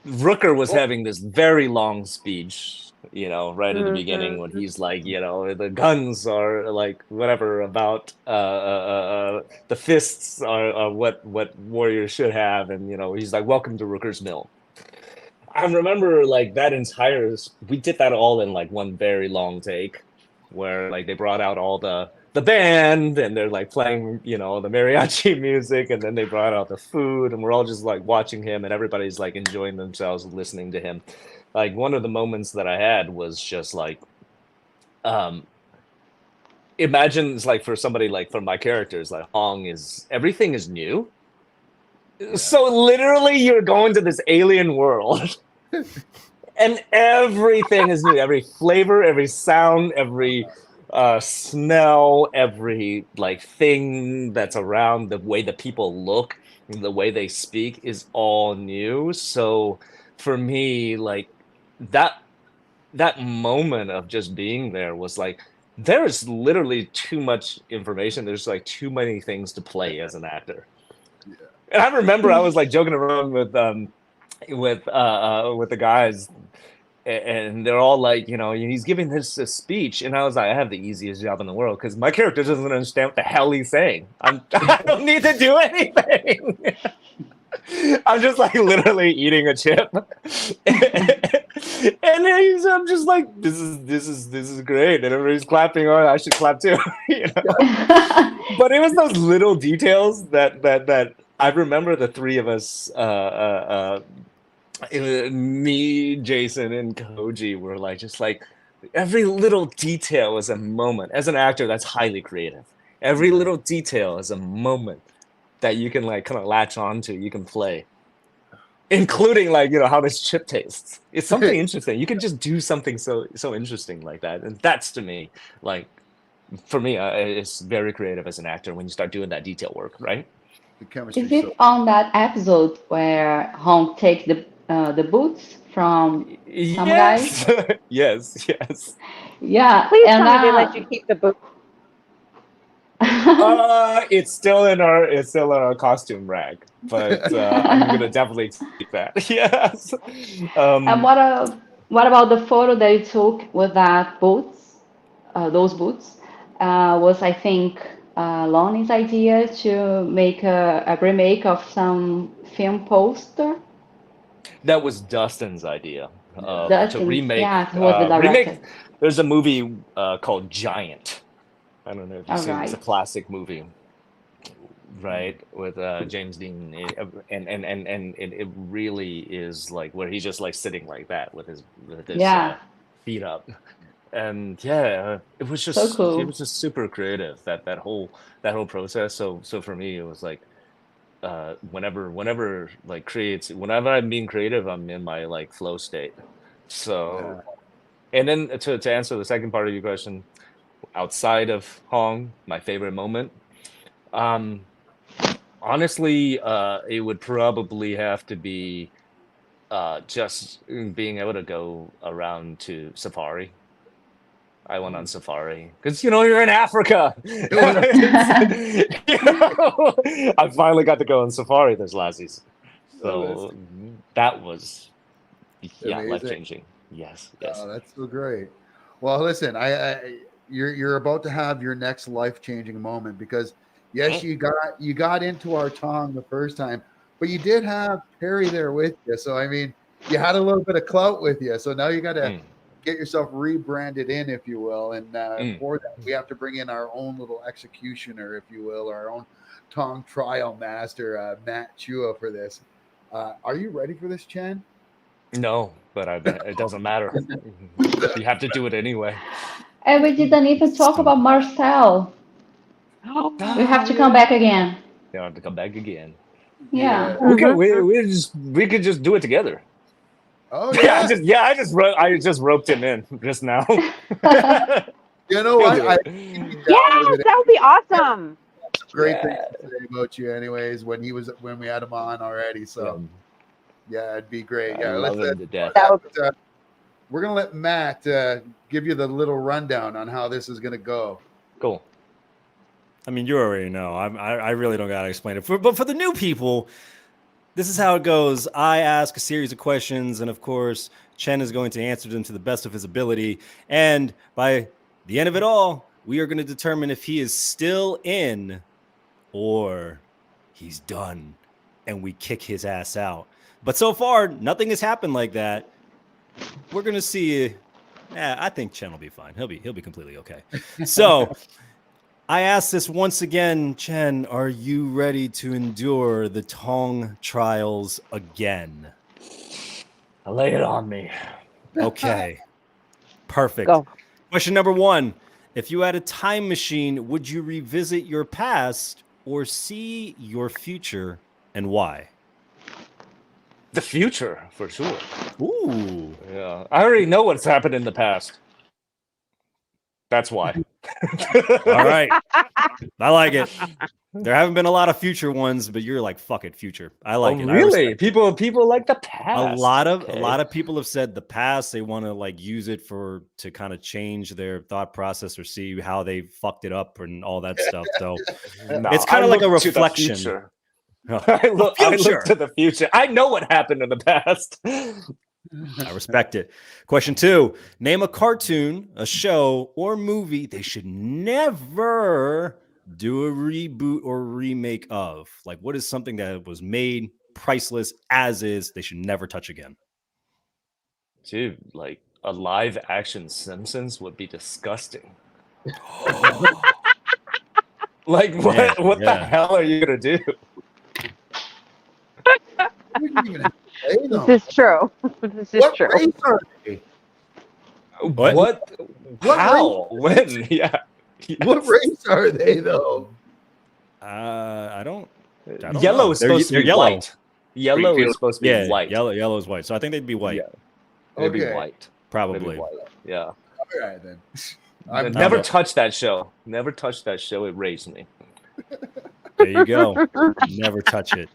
Rooker was having this very long speech, right at the beginning when he's like, the guns are like whatever about the fists are what warriors should have, and he's like, welcome to Rooker's Mill. I remember like that we did that all in like one very long take, where like they brought out all the band and they're like playing, the mariachi music, and then they brought out the food, and we're all just like watching him, and everybody's like enjoying themselves listening to him. Like one of the moments that I had was just like, imagine it's like for somebody like for my characters, like Hong everything is new. Yeah. So literally you're going to this alien world and everything is new. Every flavor, every sound, every smell, every like thing that's around, the way that people look, the way they speak is all new. So for me, like that moment of just being there was like, there is literally too much information. There's like too many things to play as an actor. Yeah. And I remember I was like joking around with the guys, and they're all like, he's giving this speech, and I was like, I have the easiest job in the world because my character doesn't understand what the hell he's saying. I don't need to do anything. I'm just like literally eating a chip, and I'm just like, this is great, and everybody's clapping. Oh, I should clap too, But it was those little details that I remember. The 3 of us, me, Jason, and Koji were like, just like every little detail is a moment. As an actor, that's highly creative. Every little detail is a moment that you can like kind of latch on to, you can play, including like, how this chip tastes. It's something interesting. You can just do something so interesting like that. And that's, to me, like, for me, it's very creative as an actor when you start doing that detail work, right? Is it on that episode where Hong takes the boots from some guys? Yes. Yeah. Please tell me they let you keep the boots. It's still in our costume rack, but I'm gonna definitely keep that. Yes. And what about the photo that you took with that boots? Those boots was, I think, Lonnie's idea to make a remake of some film poster. That was Dustin's idea To remake. Yeah, he was the director. There's a movie called Giant. I don't know if you've All seen. It's a right. classic movie, right? With James Dean, and it really is like where he's just like sitting like that with his Yeah. feet up, and yeah, So it cool. was just super creative that whole process. So for me, it was like whenever like whenever I'm being creative, I'm in my like flow state. So and then to answer the second part of your question, outside of Hong, my favorite moment. Um, Honestly, it would probably have to be just being able to go around to safari. I went on safari because you're in Africa. I finally got to go on safari this last season, so that was life Amazing. changing. Yes. Oh, that's so great. Well, listen, you're about to have your next life changing moment because yes, you got into our Tong the first time, but you did have Perry there with you. So I mean, you had a little bit of clout with you. So now you got to get yourself rebranded in, if you will. And for that, we have to bring in our own little executioner, if you will, our own Tong trial master, Matt Chua, for this. Are you ready for this, Chen? No, but it doesn't matter. You have to do it anyway. And we didn't even talk about Marcel. We have to come back again. You have to come back again. Yeah. We could just do it together. Oh yeah, I just roped him in just now. You know what? Yes, that would be awesome. Great thing to say about you, anyways. When we had him on already, so yeah, it'd be great. Yeah, love him to death. We're gonna let Matt give you the little rundown on how this is gonna go. Cool. I mean, you already know. I really don't gotta explain it. But for the new people, this is how it goes. I ask a series of questions, and of course, Chen is going to answer them to the best of his ability. And by the end of it all, we are going to determine if he is still in or he's done, and we kick his ass out. But so far, nothing has happened like that. We're going to see. I think Chen will be fine. He'll be completely okay. So I ask this once again, Chen, are you ready to endure the Tong trials again? Lay it on me. Okay. Perfect. Go. Question number 1. If you had a time machine, would you revisit your past or see your future, and why? The future, for sure. Ooh. Yeah. I already know what's happened in the past. That's why. All right. I like it. There haven't been a lot of future ones, but you're like, fuck it, future. I like it. Really? People like the past. A lot of people have said the past, they want to like use it to kind of change their thought process or see how they fucked it up and all that stuff. So it's kind of like a reflection. I look to the future. I know what happened in the past. I respect it. Question 2. Name a cartoon, a show, or movie they should never do a reboot or remake of. Like, what is something that was made priceless as is, they should never touch again? Dude, like a live action Simpsons would be disgusting. Like, what the hell are you going to do? This is true. This is true. Race are they? What? How? When? Yeah. What race are they, though? I don't Yellow know. is supposed to be yellow. white. Yellow is supposed to be white. Yellow is white. So I think they'd be white. Yeah. They'd be white. Probably. They'd be white. Yeah. All right, then. I've never touched that show. Never touched that show. It raised me. There you go. Never touch it.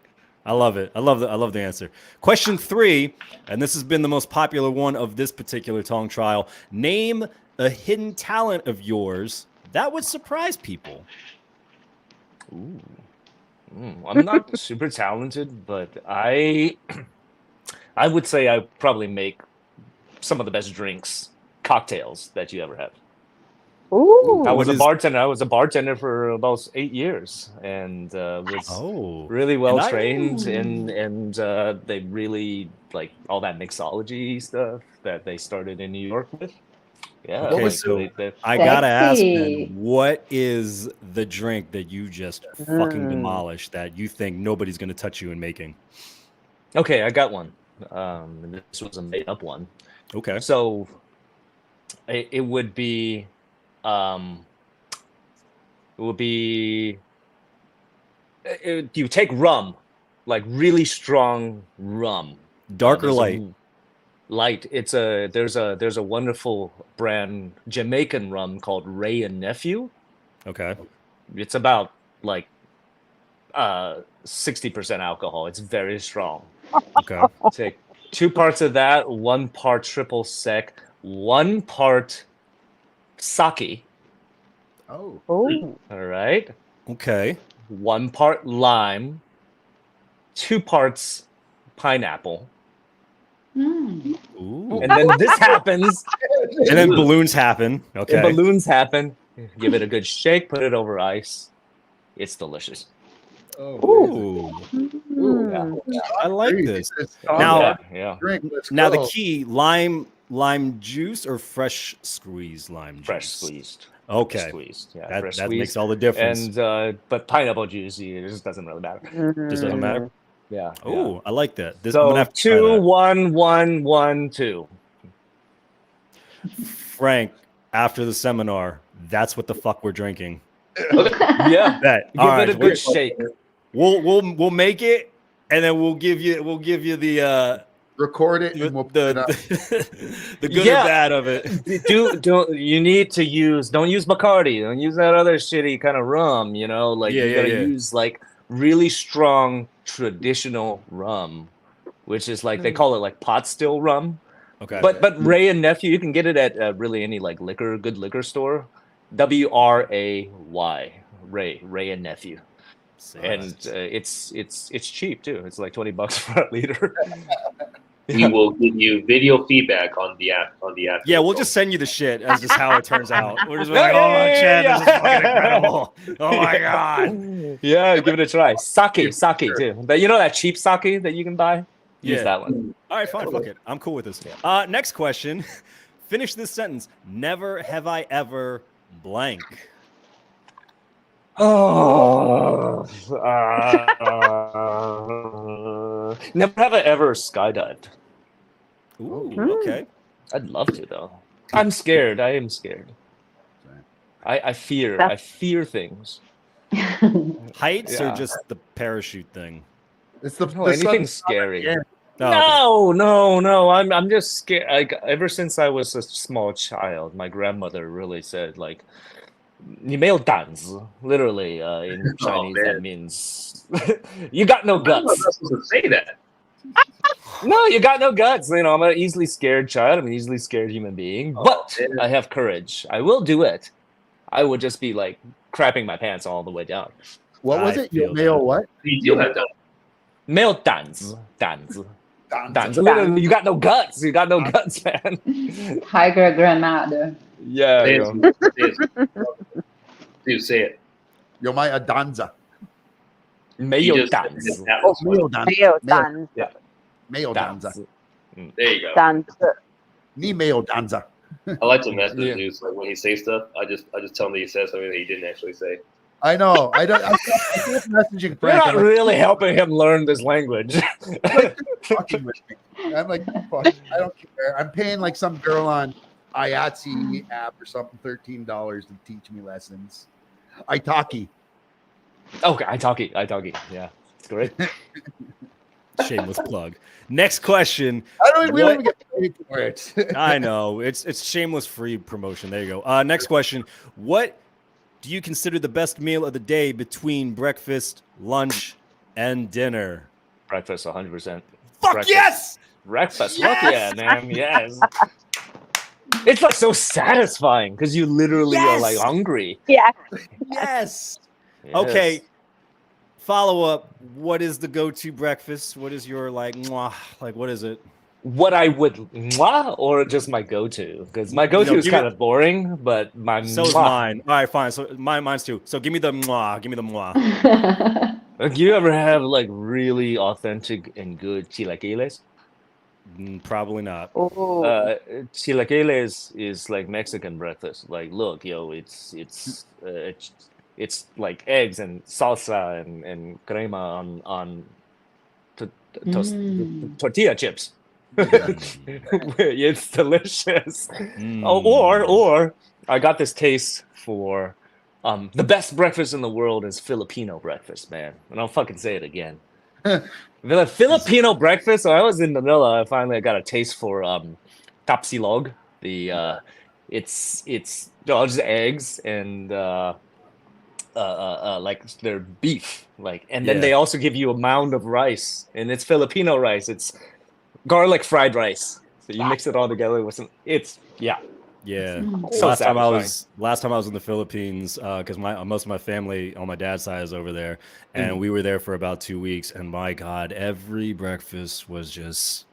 I love it. I love the answer. Question 3, and this has been the most popular one of this particular Tong trial. Name a hidden talent of yours that would surprise people. Ooh. I'm not super talented, but I would say I probably make some of the best cocktails that you ever had. Ooh. I was a bartender for about 8 years, and was really well trained, and they really like all that mixology stuff that they started in New York with. Yeah. What Okay, was so they- I gotta ask Sexy. then, what is the drink that you just fucking Mm. demolished that you think nobody's gonna touch you in making? Okay, I got one. This was a made up one. Okay. So it would be, it would be, you take rum, like really strong rum. Dark or There's a- light? Light. There's a wonderful brand Jamaican rum called Ray and Nephew. Okay. It's about like 60% alcohol. It's very strong. Okay. Take 2 parts of that, 1 part triple sec, 1 part sake. Oh, Oh. All right. Okay. 1 part lime, 2 parts pineapple. Mm. Ooh. And then this happens. And then balloons happen. Okay. And balloons happen. Give it a good shake, put it over ice. It's delicious. Ooh. Mm. I like Crazy. this. It's Now- Yeah, yeah. drink. Let's Now the go. key, lime juice or fresh squeezed lime juice? Fresh squeezed. Okay. Squeezed. Yeah, That fresh makes squeezed. all the difference. And but pineapple juice, it just doesn't really matter. Just doesn't matter. Yeah. yeah. Oh, I like that. This I'm So gonna have to try 2, that. 1, 1, 1, 2. Frank, after the seminar, that's what the fuck we're drinking. Yeah. That Give all it right, a good shake. we'll make it, and then we'll give you the Record it and we'll put it up. the good Yeah. or bad of it. Don't you need to don't use Bacardi, don't use that other shitty kind of rum, you know, like Yeah, you gotta yeah. use like really strong traditional rum, which is like they call it like pot still rum. Okay. But Ray and Nephew, you can get it at really any like good liquor store. WRAY, Ray and Nephew. And it's cheap too. It's like $20 for a liter. We will give you video feedback on the app. Yeah, we'll just send you the shit as just how it turns out. We're just Yeah, like, yeah, oh, yeah, Chad, yeah. this is fucking incredible. Oh my god. Yeah, give it a try. Sake too. But you know that cheap sake that you can buy? Use Yeah. that one. All right, fine, fuck it. I'm cool with this. Next question. Finish this sentence. Never have I ever blank. Oh, never have I ever skydived. Ooh, Hmm. okay. I'd love to though. I'm scared. I am scared. I fear. I fear things. Heights or Yeah. just the parachute thing? It's the, No, the anything sun- scary. Yeah. Oh, No. I'm just scared. Like ever since I was a small child, my grandmother really said like, "你没有胆子." Literally, in Chinese, man. that means you got no I'm not guts. supposed to say that. No, you got no guts. You know, I'm an easily scared child. I'm an easily scared human being, but man. I have courage. I will do it. I would just be like crapping my pants all the way down. What was I it? feel Male that. what? You'll have to. 没有胆子. Literally, you got no guts. You got no guts, man. Hi, grandmother. Yeah. Say you know. it. Dude, say it. Yo, my Adanza. 没 You 有 just- 胆子. Oh, Meo Danza. Leo Danza. Meo 胆 Danza. 子. There you go. Danza. Ni Meo Danza. I like to mess with Yeah. Zeus. Like when he says stuff, I just tell him that he said something that he didn't actually say. I know. I don't. I keep messaging You're Frank. not I'm like, really helping him learn this language. fucking with me. I'm like, fuck, I don't care. I'm paying like some girl on IATSE app or something $13 to teach me lessons. Italki. Okay, I talk it. Yeah, it's great. shameless plug. Next question. We don't even get paid for it. I know it's shameless free promotion. There you go. Next question. What do you consider the best meal of the day between breakfast, lunch, and dinner? Breakfast, 100%. Fuck Breakfast. yes! Breakfast. Fuck yeah, man. Yes. It's like so satisfying because you literally are like Yes! hungry. Yeah. Yes. Yes. Okay. Follow up. What is the go-to breakfast? What is your like? Mwah, like what is it? What I would mwah, or just my go-to, because my go-to is give kind me- of boring, but my So is mwah. mine. All right, fine. So mine's too. So give me the mwah. Give me the mwah. Like, you ever have like really authentic and good chilaquiles? Probably not. Oh, Chilaquiles is like Mexican breakfast. Like, look, yo, it's like eggs and salsa and crema on to, tortilla chips. It's delicious. Or I got this taste for the best breakfast in the world is Filipino breakfast, man. And I'll fucking say it again. The Filipino breakfast. So I was in Manila. I finally got a taste for tapsilog. The it's just eggs and like their beef, like, and then they also give you a mound of rice, and it's Filipino rice. It's garlic fried rice. So you mix it all together with some. Yeah. So last time I was in the Philippines, because most of my family on my dad's side is over there, and we were there for about 2 weeks. And my God, every breakfast was just.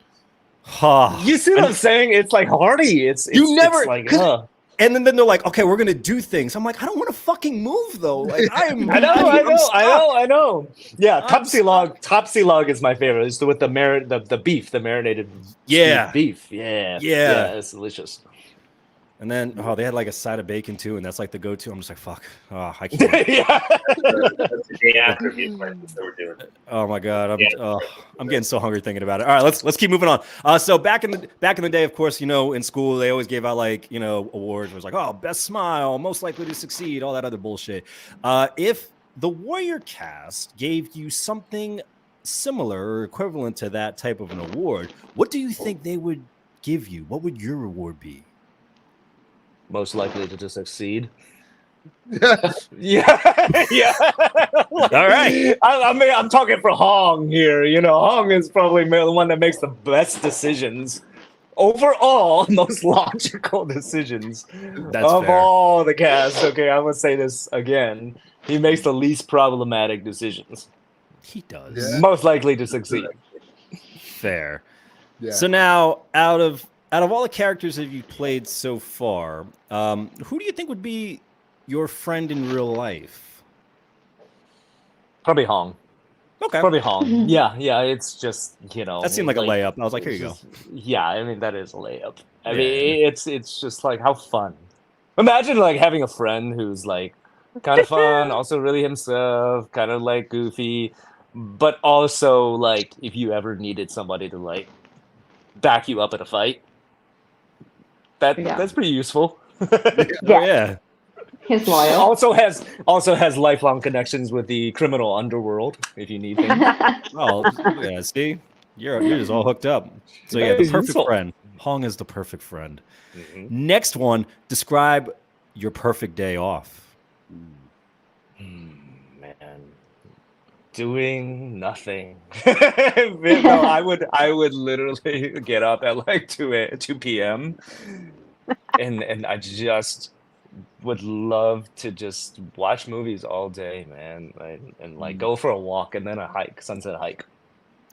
You see what I'm saying? It's like hearty. It's like. And then they're like, okay, we're gonna do things. I'm like, I don't want to fucking move though. Like I know. Yeah, tapsilog is my favorite. It's with the beef, the marinated beef. Yeah, it's delicious. And then they had like a side of bacon too, and that's like the go-to. I'm just like, fuck, I can't. That's the day after they were doing it. Oh my God, I'm getting so hungry thinking about it. All right, let's keep moving on. So back in the day, of course, in school they always gave out like awards. It was like, oh, best smile, most likely to succeed, all that other bullshit. If the Warrior cast gave you something similar or equivalent to that type of an award, what do you think they would give you? What would your reward be? Most likely to succeed. Yeah. All right. I mean, I'm talking for Hong here. Hong is probably the one that makes the best decisions. Overall, most logical decisions of all the cast. Okay, I'm going to say this again. He makes the least problematic decisions. He does. Yeah. Most likely to succeed. Fair. Yeah. So now, out of all the characters that you've played so far, who do you think would be your friend in real life? Probably Hong. Okay. Probably Hong. Yeah. It's just, That seemed like a layup. I was like, here you go. Yeah, I mean, that is a layup. I mean, it's just like, how fun. Imagine like having a friend who's like kind of fun, also really himself, kind of like goofy, but also like if you ever needed somebody to like back you up in a fight, that's pretty useful. Yeah. He's loyal. Also has lifelong connections with the criminal underworld if you need him. Oh, yeah. See, you're just all hooked up. So yeah, the perfect friend. Hong is the perfect friend. Mm-hmm. Next one, describe your perfect day off. Man, doing nothing. No, I would literally get up at like 2 p.m. and I just would love to just watch movies all day, man, and like go for a walk and then a hike, sunset hike.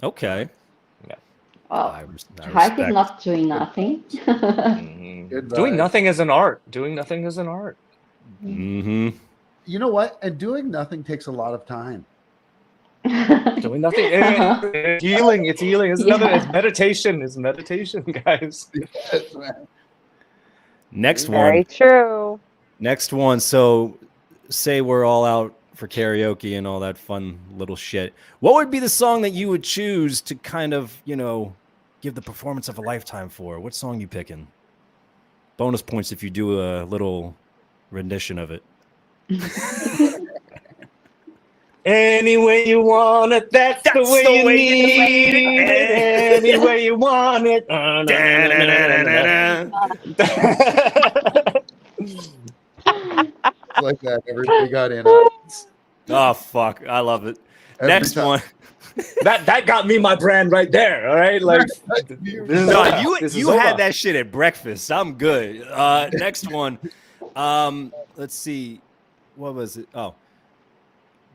Okay. Yeah. Well, hike is not doing nothing. Doing nothing is an art. Mm-hmm. You know what? And doing nothing takes a lot of time. Doing nothing. It's healing. It's meditation. It's meditation, guys. Yes, man. Next one. very true. Next one. So, say we're all out for karaoke and all that fun little shit. What would be the song that you would choose to kind of, give the performance of a lifetime for? What song you picking? Bonus points if you do a little rendition of it. Any way you want it, that's the way you need it. Any way you want it. Like that. Everybody got in on it. Oh fuck! I love it. Next one. That got me my brand right there. All right, like you had that shit at breakfast. I'm good. Next one. Let's see. What was it? Oh,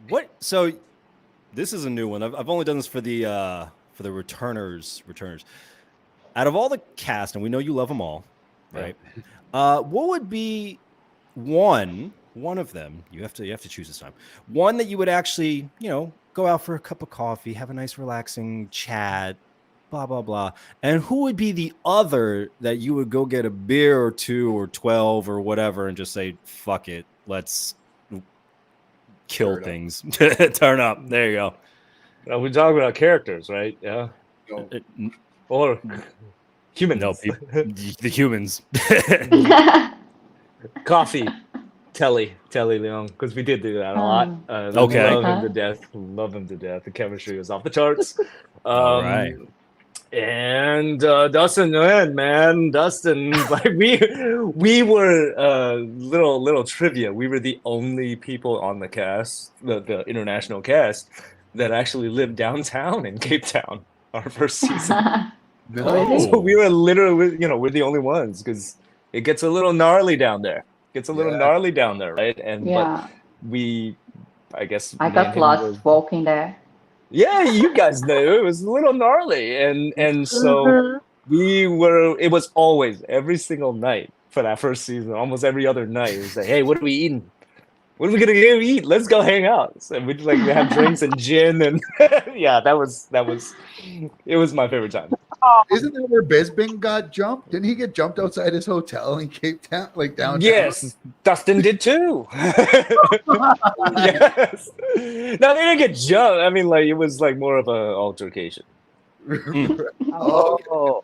what? So this is a new one. I've only done this for the returners. Out of all the cast, and we know you love them all, right? What would be one of them? You have to choose this time. One that you would actually, go out for a cup of coffee, have a nice relaxing chat, blah blah blah. And who would be the other that you would go get a beer or 2 or 12 or whatever and just say, fuck it, let's kill things. Turn up. There you go. We're talking about characters, right? Yeah. No. Or humans. No, the humans. Coffee. Telly Leon, because we did do that a lot. Okay. Love him to death. Love him to death. The chemistry was off the charts. All right. And Dustin, man, Dustin, like we were little trivia. We were the only people on the cast, the international cast, that actually lived downtown in Cape Town. Our first season. So we were literally, we're the only ones because it gets a little gnarly down there. Right? And but I guess I got lost walking there. Yeah, you guys knew it was a little gnarly, and so it was always every single night for that first season, almost every other night. It was like, hey, what are we eating? What are we gonna go eat? Let's go hang out. So we'd like have drinks and gin, and yeah, it was my favorite time. Isn't that where Bisbing got jumped? Didn't he get jumped outside his hotel in Cape Town, like downtown? Yes, Dustin did too. Yes. No, they didn't get jumped. I mean, like it was like more of an altercation. Oh,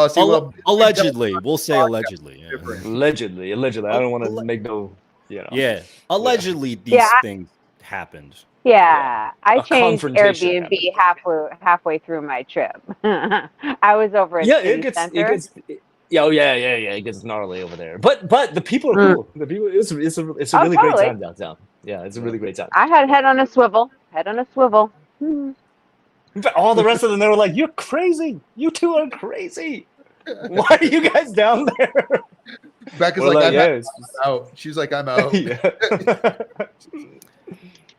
see, allegedly, we'll say allegedly. Yeah. Allegedly. I don't want to make no. Yeah, allegedly these things happened. Yeah, I changed Airbnb halfway through my trip. I was over at City Center. It gets gnarly over there. But the people are cool. The people, it's a really great time downtown. Yeah, it's a really great time. I had head on a swivel. But all the rest of them, they were like, "You're crazy. You two are crazy. Why are you guys down there?" Becca's like, I'm out. She's like, I'm out.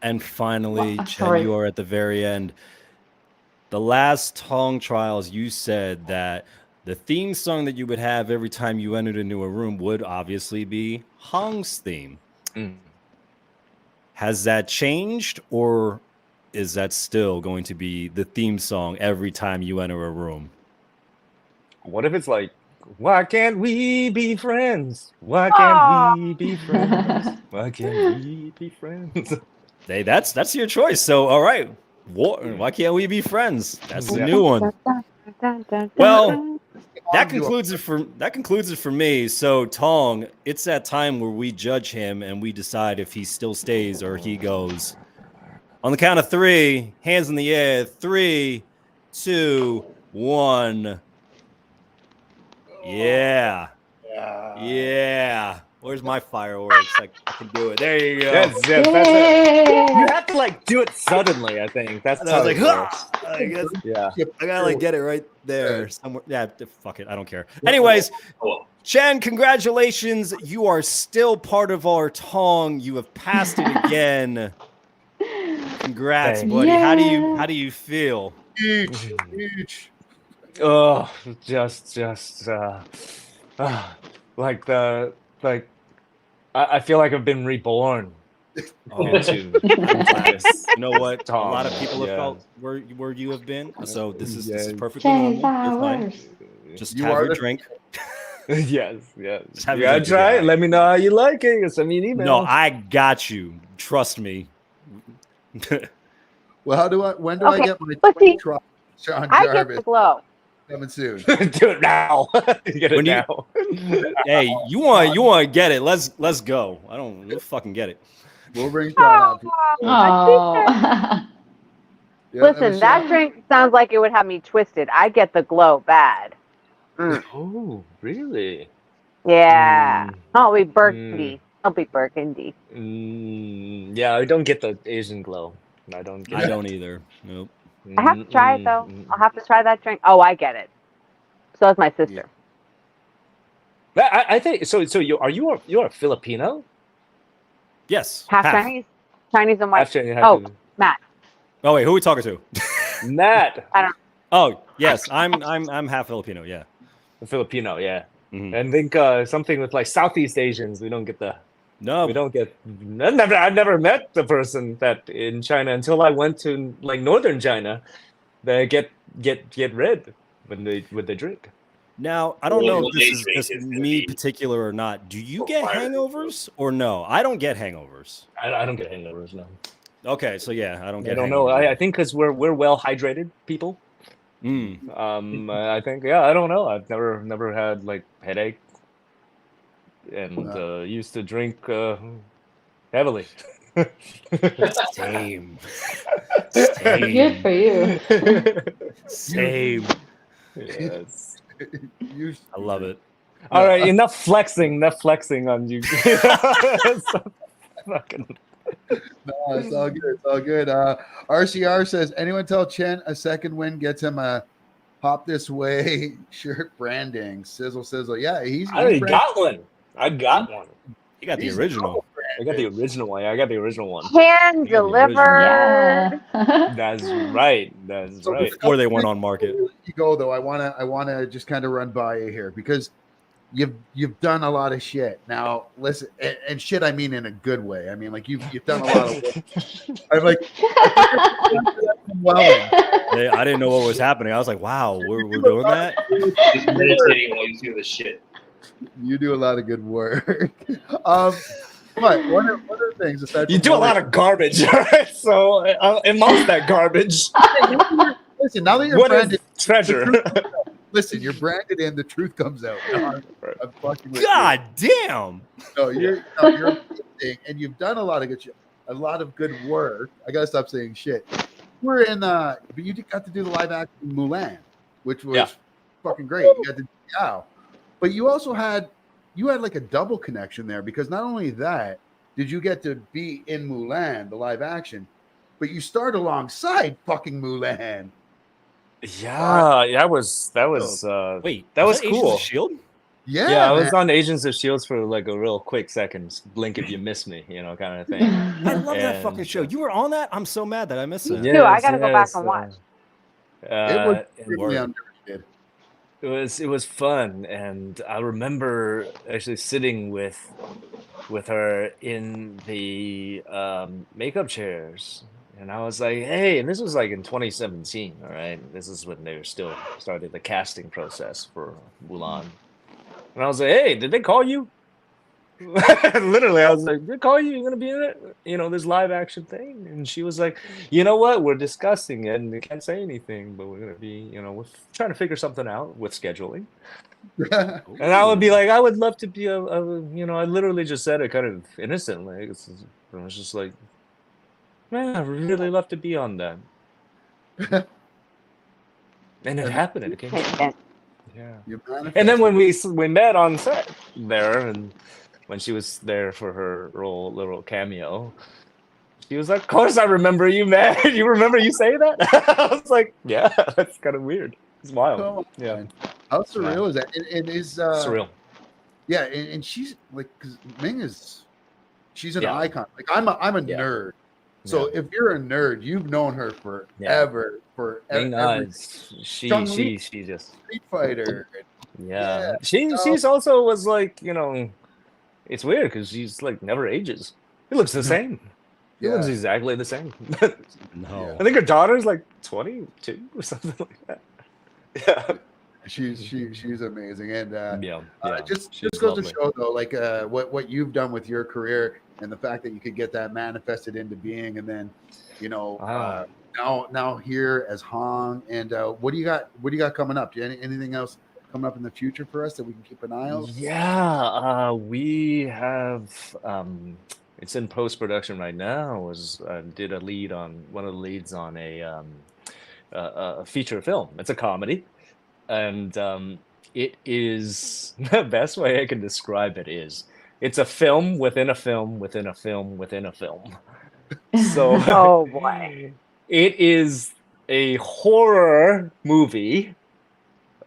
And finally, Chen, you are at the very end. The last Tong trials, you said that the theme song that you would have every time you entered into a room would obviously be Hong's theme. Has that changed, or is that still going to be the theme song every time you enter a room? What if it's like, why can't we be friends? Why can't we be friends? Why can't we be friends? Hey, that's your choice. So, all right. Why can't we be friends? That's the new one. Well, that concludes it for me. So, Tong, it's that time where we judge him and we decide if he still stays or he goes. On the count of 3, hands in the air. 3, 2, 1. Yeah. Where's my fireworks? I can do it. There you go. That's it. You have to like do it suddenly. I think that's. I was like, I guess. Yeah. I gotta like get it right there somewhere. Yeah. Fuck it. I don't care. Anyways, Chen, congratulations. You are still part of our Tong. You have passed it again. Congrats, buddy. Yeah. How do you feel? Huge. Oh, just I feel like I've been reborn. You know what? A lot of people have felt where you have been. So this is perfectly normal. Just have your drink. Yes. I try it. Let me know how you like it. Send me an email. No, I got you. Trust me. Well, when do I get my truck? Sean Jarvis. I get the glow. Coming soon. Do it now. Get it now. Hey, you want to get it? Let's go. We'll fucking get it. We'll bring Sean up. Listen, that drink sounds like it would have me twisted. I get the glow bad. Oh, really? Yeah. I'll be burgundy. Yeah, I don't get the Asian glow. I don't either. Nope. I have to try it though. I'll have to try that drink. Oh, I get it. So is my sister. Yeah. I think so. You're a Filipino? Yes. Half Chinese and white. Half Chinese, Matt. Oh wait, who are we talking to? Matt. I don't. Oh yes, I'm half Filipino. Yeah. A Filipino, yeah. Mm-hmm. And think something with like Southeast Asians. We don't get the. No, we don't get. I never met the person that in China until I went to like northern China, they get red when they drink. Now, I don't know if this is Drink just is gonna me be particular or not. Do you get required. hangovers or no? I don't get hangovers. I don't get hangovers, no. Okay, so yeah, I don't get I don't know. hangovers. I think because we're well hydrated people. I think I don't know. I've never had like headache, and used to drink heavily. Same. Good for you. Same. Yes. I love it. All right, enough flexing on you. Fucking. No, it's all good. It's all good. RCR says, anyone tell Chen a second win gets him a hop this way shirt branding. Sizzle, sizzle. Yeah, I already got one. I got one. You got the original. I got the original one. I got the original one. Hand delivered. Yeah. That's right. That's right. Before they went on market. Before you go though, I wanna just kind of run by you here because you've done a lot of shit. Now listen, and shit I mean in a good way. I mean like you've done a lot of work. I'm like I didn't know what was happening. I was like, wow, we're doing that. Just meditating while you do the shit. You do a lot of good work. But one of the things aside You from do a lot of garbage, all right? So amongst that garbage, listen, now that you're what branded is treasure? listen, you're branded in, the truth comes out. No, I'm fucking with God damn. No, you're amazing, and you've done a lot of good shit, a lot of good work. I gotta stop saying shit. We're in but you got to do the live action Mulan, which was fucking great. You got to but you also had like a double connection there because not only that did you get to be in Mulan, the live action, but you starred alongside fucking Mulan. Yeah, that was Wait, that was Agents cool. of Shield? Yeah, I was on Agents of Shields for like a real quick second, blink if you miss me, kind of thing. I love that And, fucking show. You were on that? I'm so mad that I missed it. Too. I gotta go back and watch. It was really word. underrated. It was fun, and I remember actually sitting with her in the makeup chairs, and I was like, "Hey!" And this was like in 2017. All right, this is when they were still started the casting process for Mulan, and I was like, "Hey, did they call you?" Literally, I was like, "They call you? You're gonna be in it? This live action thing?" And she was like, "You know what? We're discussing it, and we can't say anything, but we're gonna be, we're trying to figure something out with scheduling." And I would be like, "I would love to be I literally just said it kind of innocently. I was just like, man, I really love to be on that." And it happened. It came. Yeah. And then when we met on set there, and when she was there for her little cameo, she was like, "Of course I remember you, man. You remember you say that?" I was like, "Yeah, that's kind of weird. It's wild." Oh, yeah. man. How surreal is that? It is surreal. Yeah, and she's like, because Ming she's an icon. Like I'm a nerd. So if you're a nerd, you've known her forever. She just Street Fighter. She's also was like, it's weird because she's like never ages. He looks the same. He looks exactly the same. No, I think her daughter's like 22 or something like that. Yeah, she's amazing, and just goes lovely. to show though, like what you've done with your career and the fact that you could get that manifested into being, and then now here as Hong, and what do you got coming up? Do you anything else coming up in the future for us that we can keep an eye on? Yeah, we have. It's in post production right now. Did a lead on one of the leads on a feature film. It's a comedy, and it is the best way I can describe it is it's a film within a film within a film within a film. So, oh boy, it is a horror movie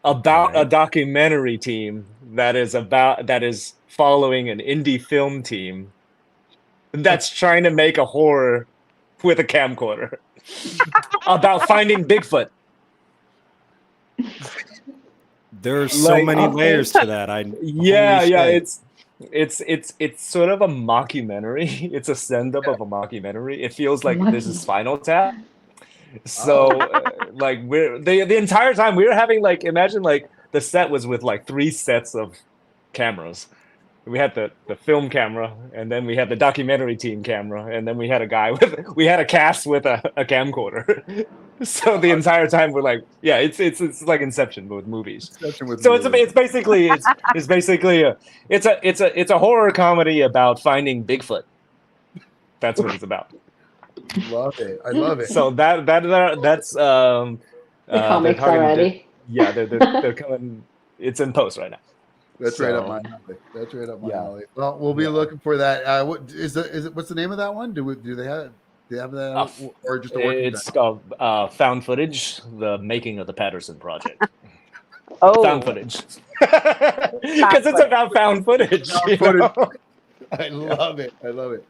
about a documentary team that is following an indie film team that's trying to make a horror with a camcorder about finding Bigfoot. There's so many layers to that. It's sort of a mockumentary. It's a send up of a mockumentary. It feels like this is Spinal Tap. So like we're the entire time we were having like imagine like the set was with like 3 sets of cameras. We had the film camera, and then we had the documentary team camera, and then we had we had a cast with a camcorder. So the entire time we're like, yeah, it's like Inception with movies. It's basically a horror comedy about finding Bigfoot. That's what it's about. Love it. I love it. So that's The comics already. Yeah, they're coming. It's in post right now. That's right up my alley. That's right up my alley. Well, we'll be looking for that. What is it? What's the name of that one? Do they have that or just a working It's called Found Footage: The Making of the Patterson Project. Found footage. Because it's about found footage. I love it. I love it.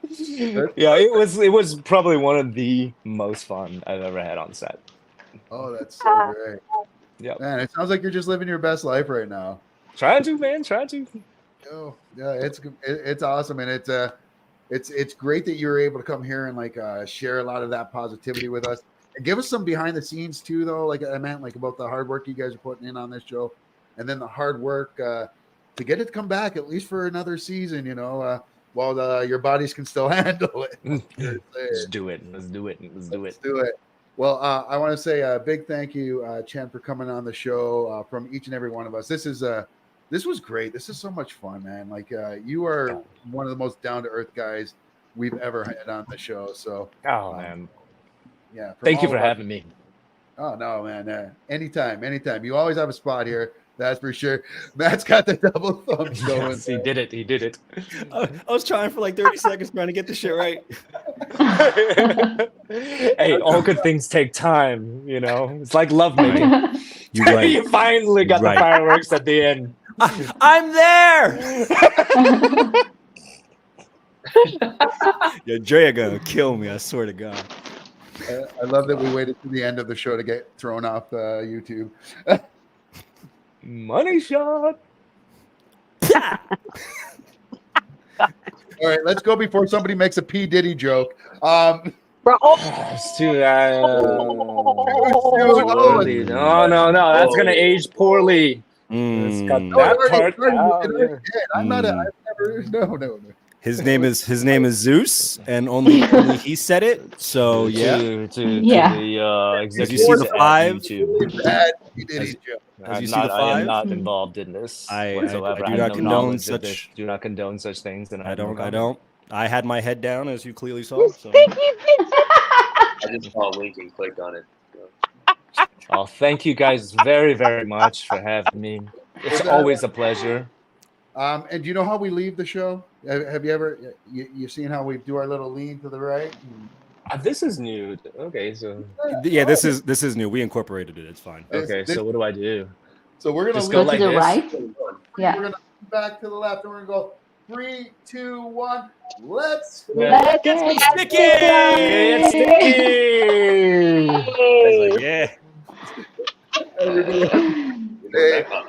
Yeah, it was probably one of the most fun I've ever had on set. Oh, that's so great. Yeah, man, it sounds like you're just living your best life right now. Trying to, man. Trying to. Oh, yeah, it's awesome, and it's great that you're able to come here and like share a lot of that positivity with us, and give us some behind the scenes too, though. Like I meant, like about the hard work you guys are putting in on this show, and then the hard work to get it to come back at least for another season. You know, while your bodies can still handle it. Let's do it. Let's do it. Let's do it. Well, I want to say a big thank you, Chen, for coming on the show. From each and every one of us, this was great. This is so much fun, man. Like you are one of the most down to earth guys we've ever had on the show. So, man, yeah. Thank you for having me. Oh no, man. Anytime. You always have a spot here. That's for sure. Matt's got the double thumbs going. Yes, he did it. I was trying for like 30 seconds trying to get this shit right. Hey, all good things take time. You know, it's like lovemaking. You're right. You finally got the fireworks at the end. I'm there. Yo, Drea gonna kill me. I swear to God. I love that we waited to the end of the show to get thrown off YouTube. Money shot. All right, let's go before somebody makes a P. Diddy joke. It's too, no. That's gonna age poorly. Let's cut that part out. I'm not. I've never. No. His name is Zeus, and only he said it. So yeah. To the executives you see the 5? I am not involved in this whatsoever. I do not condone such. Do not condone such things. And I don't. I had my head down, as you clearly saw. So. I just saw a link and clicked on it. So. Oh, thank you guys very, very much for having me. It's always a pleasure. And do you know how we leave the show? Have you ever you seen how we do our little lean to the right? This is new. Okay, so this is new. We incorporated it. It's fine. Okay, so what do I do? So we're gonna just go like to the this? right. Yeah. We're gonna back to the left, and we're gonna go 3, 2, 1. Let's Let's get sticky. It's sticky. Yeah. Everybody.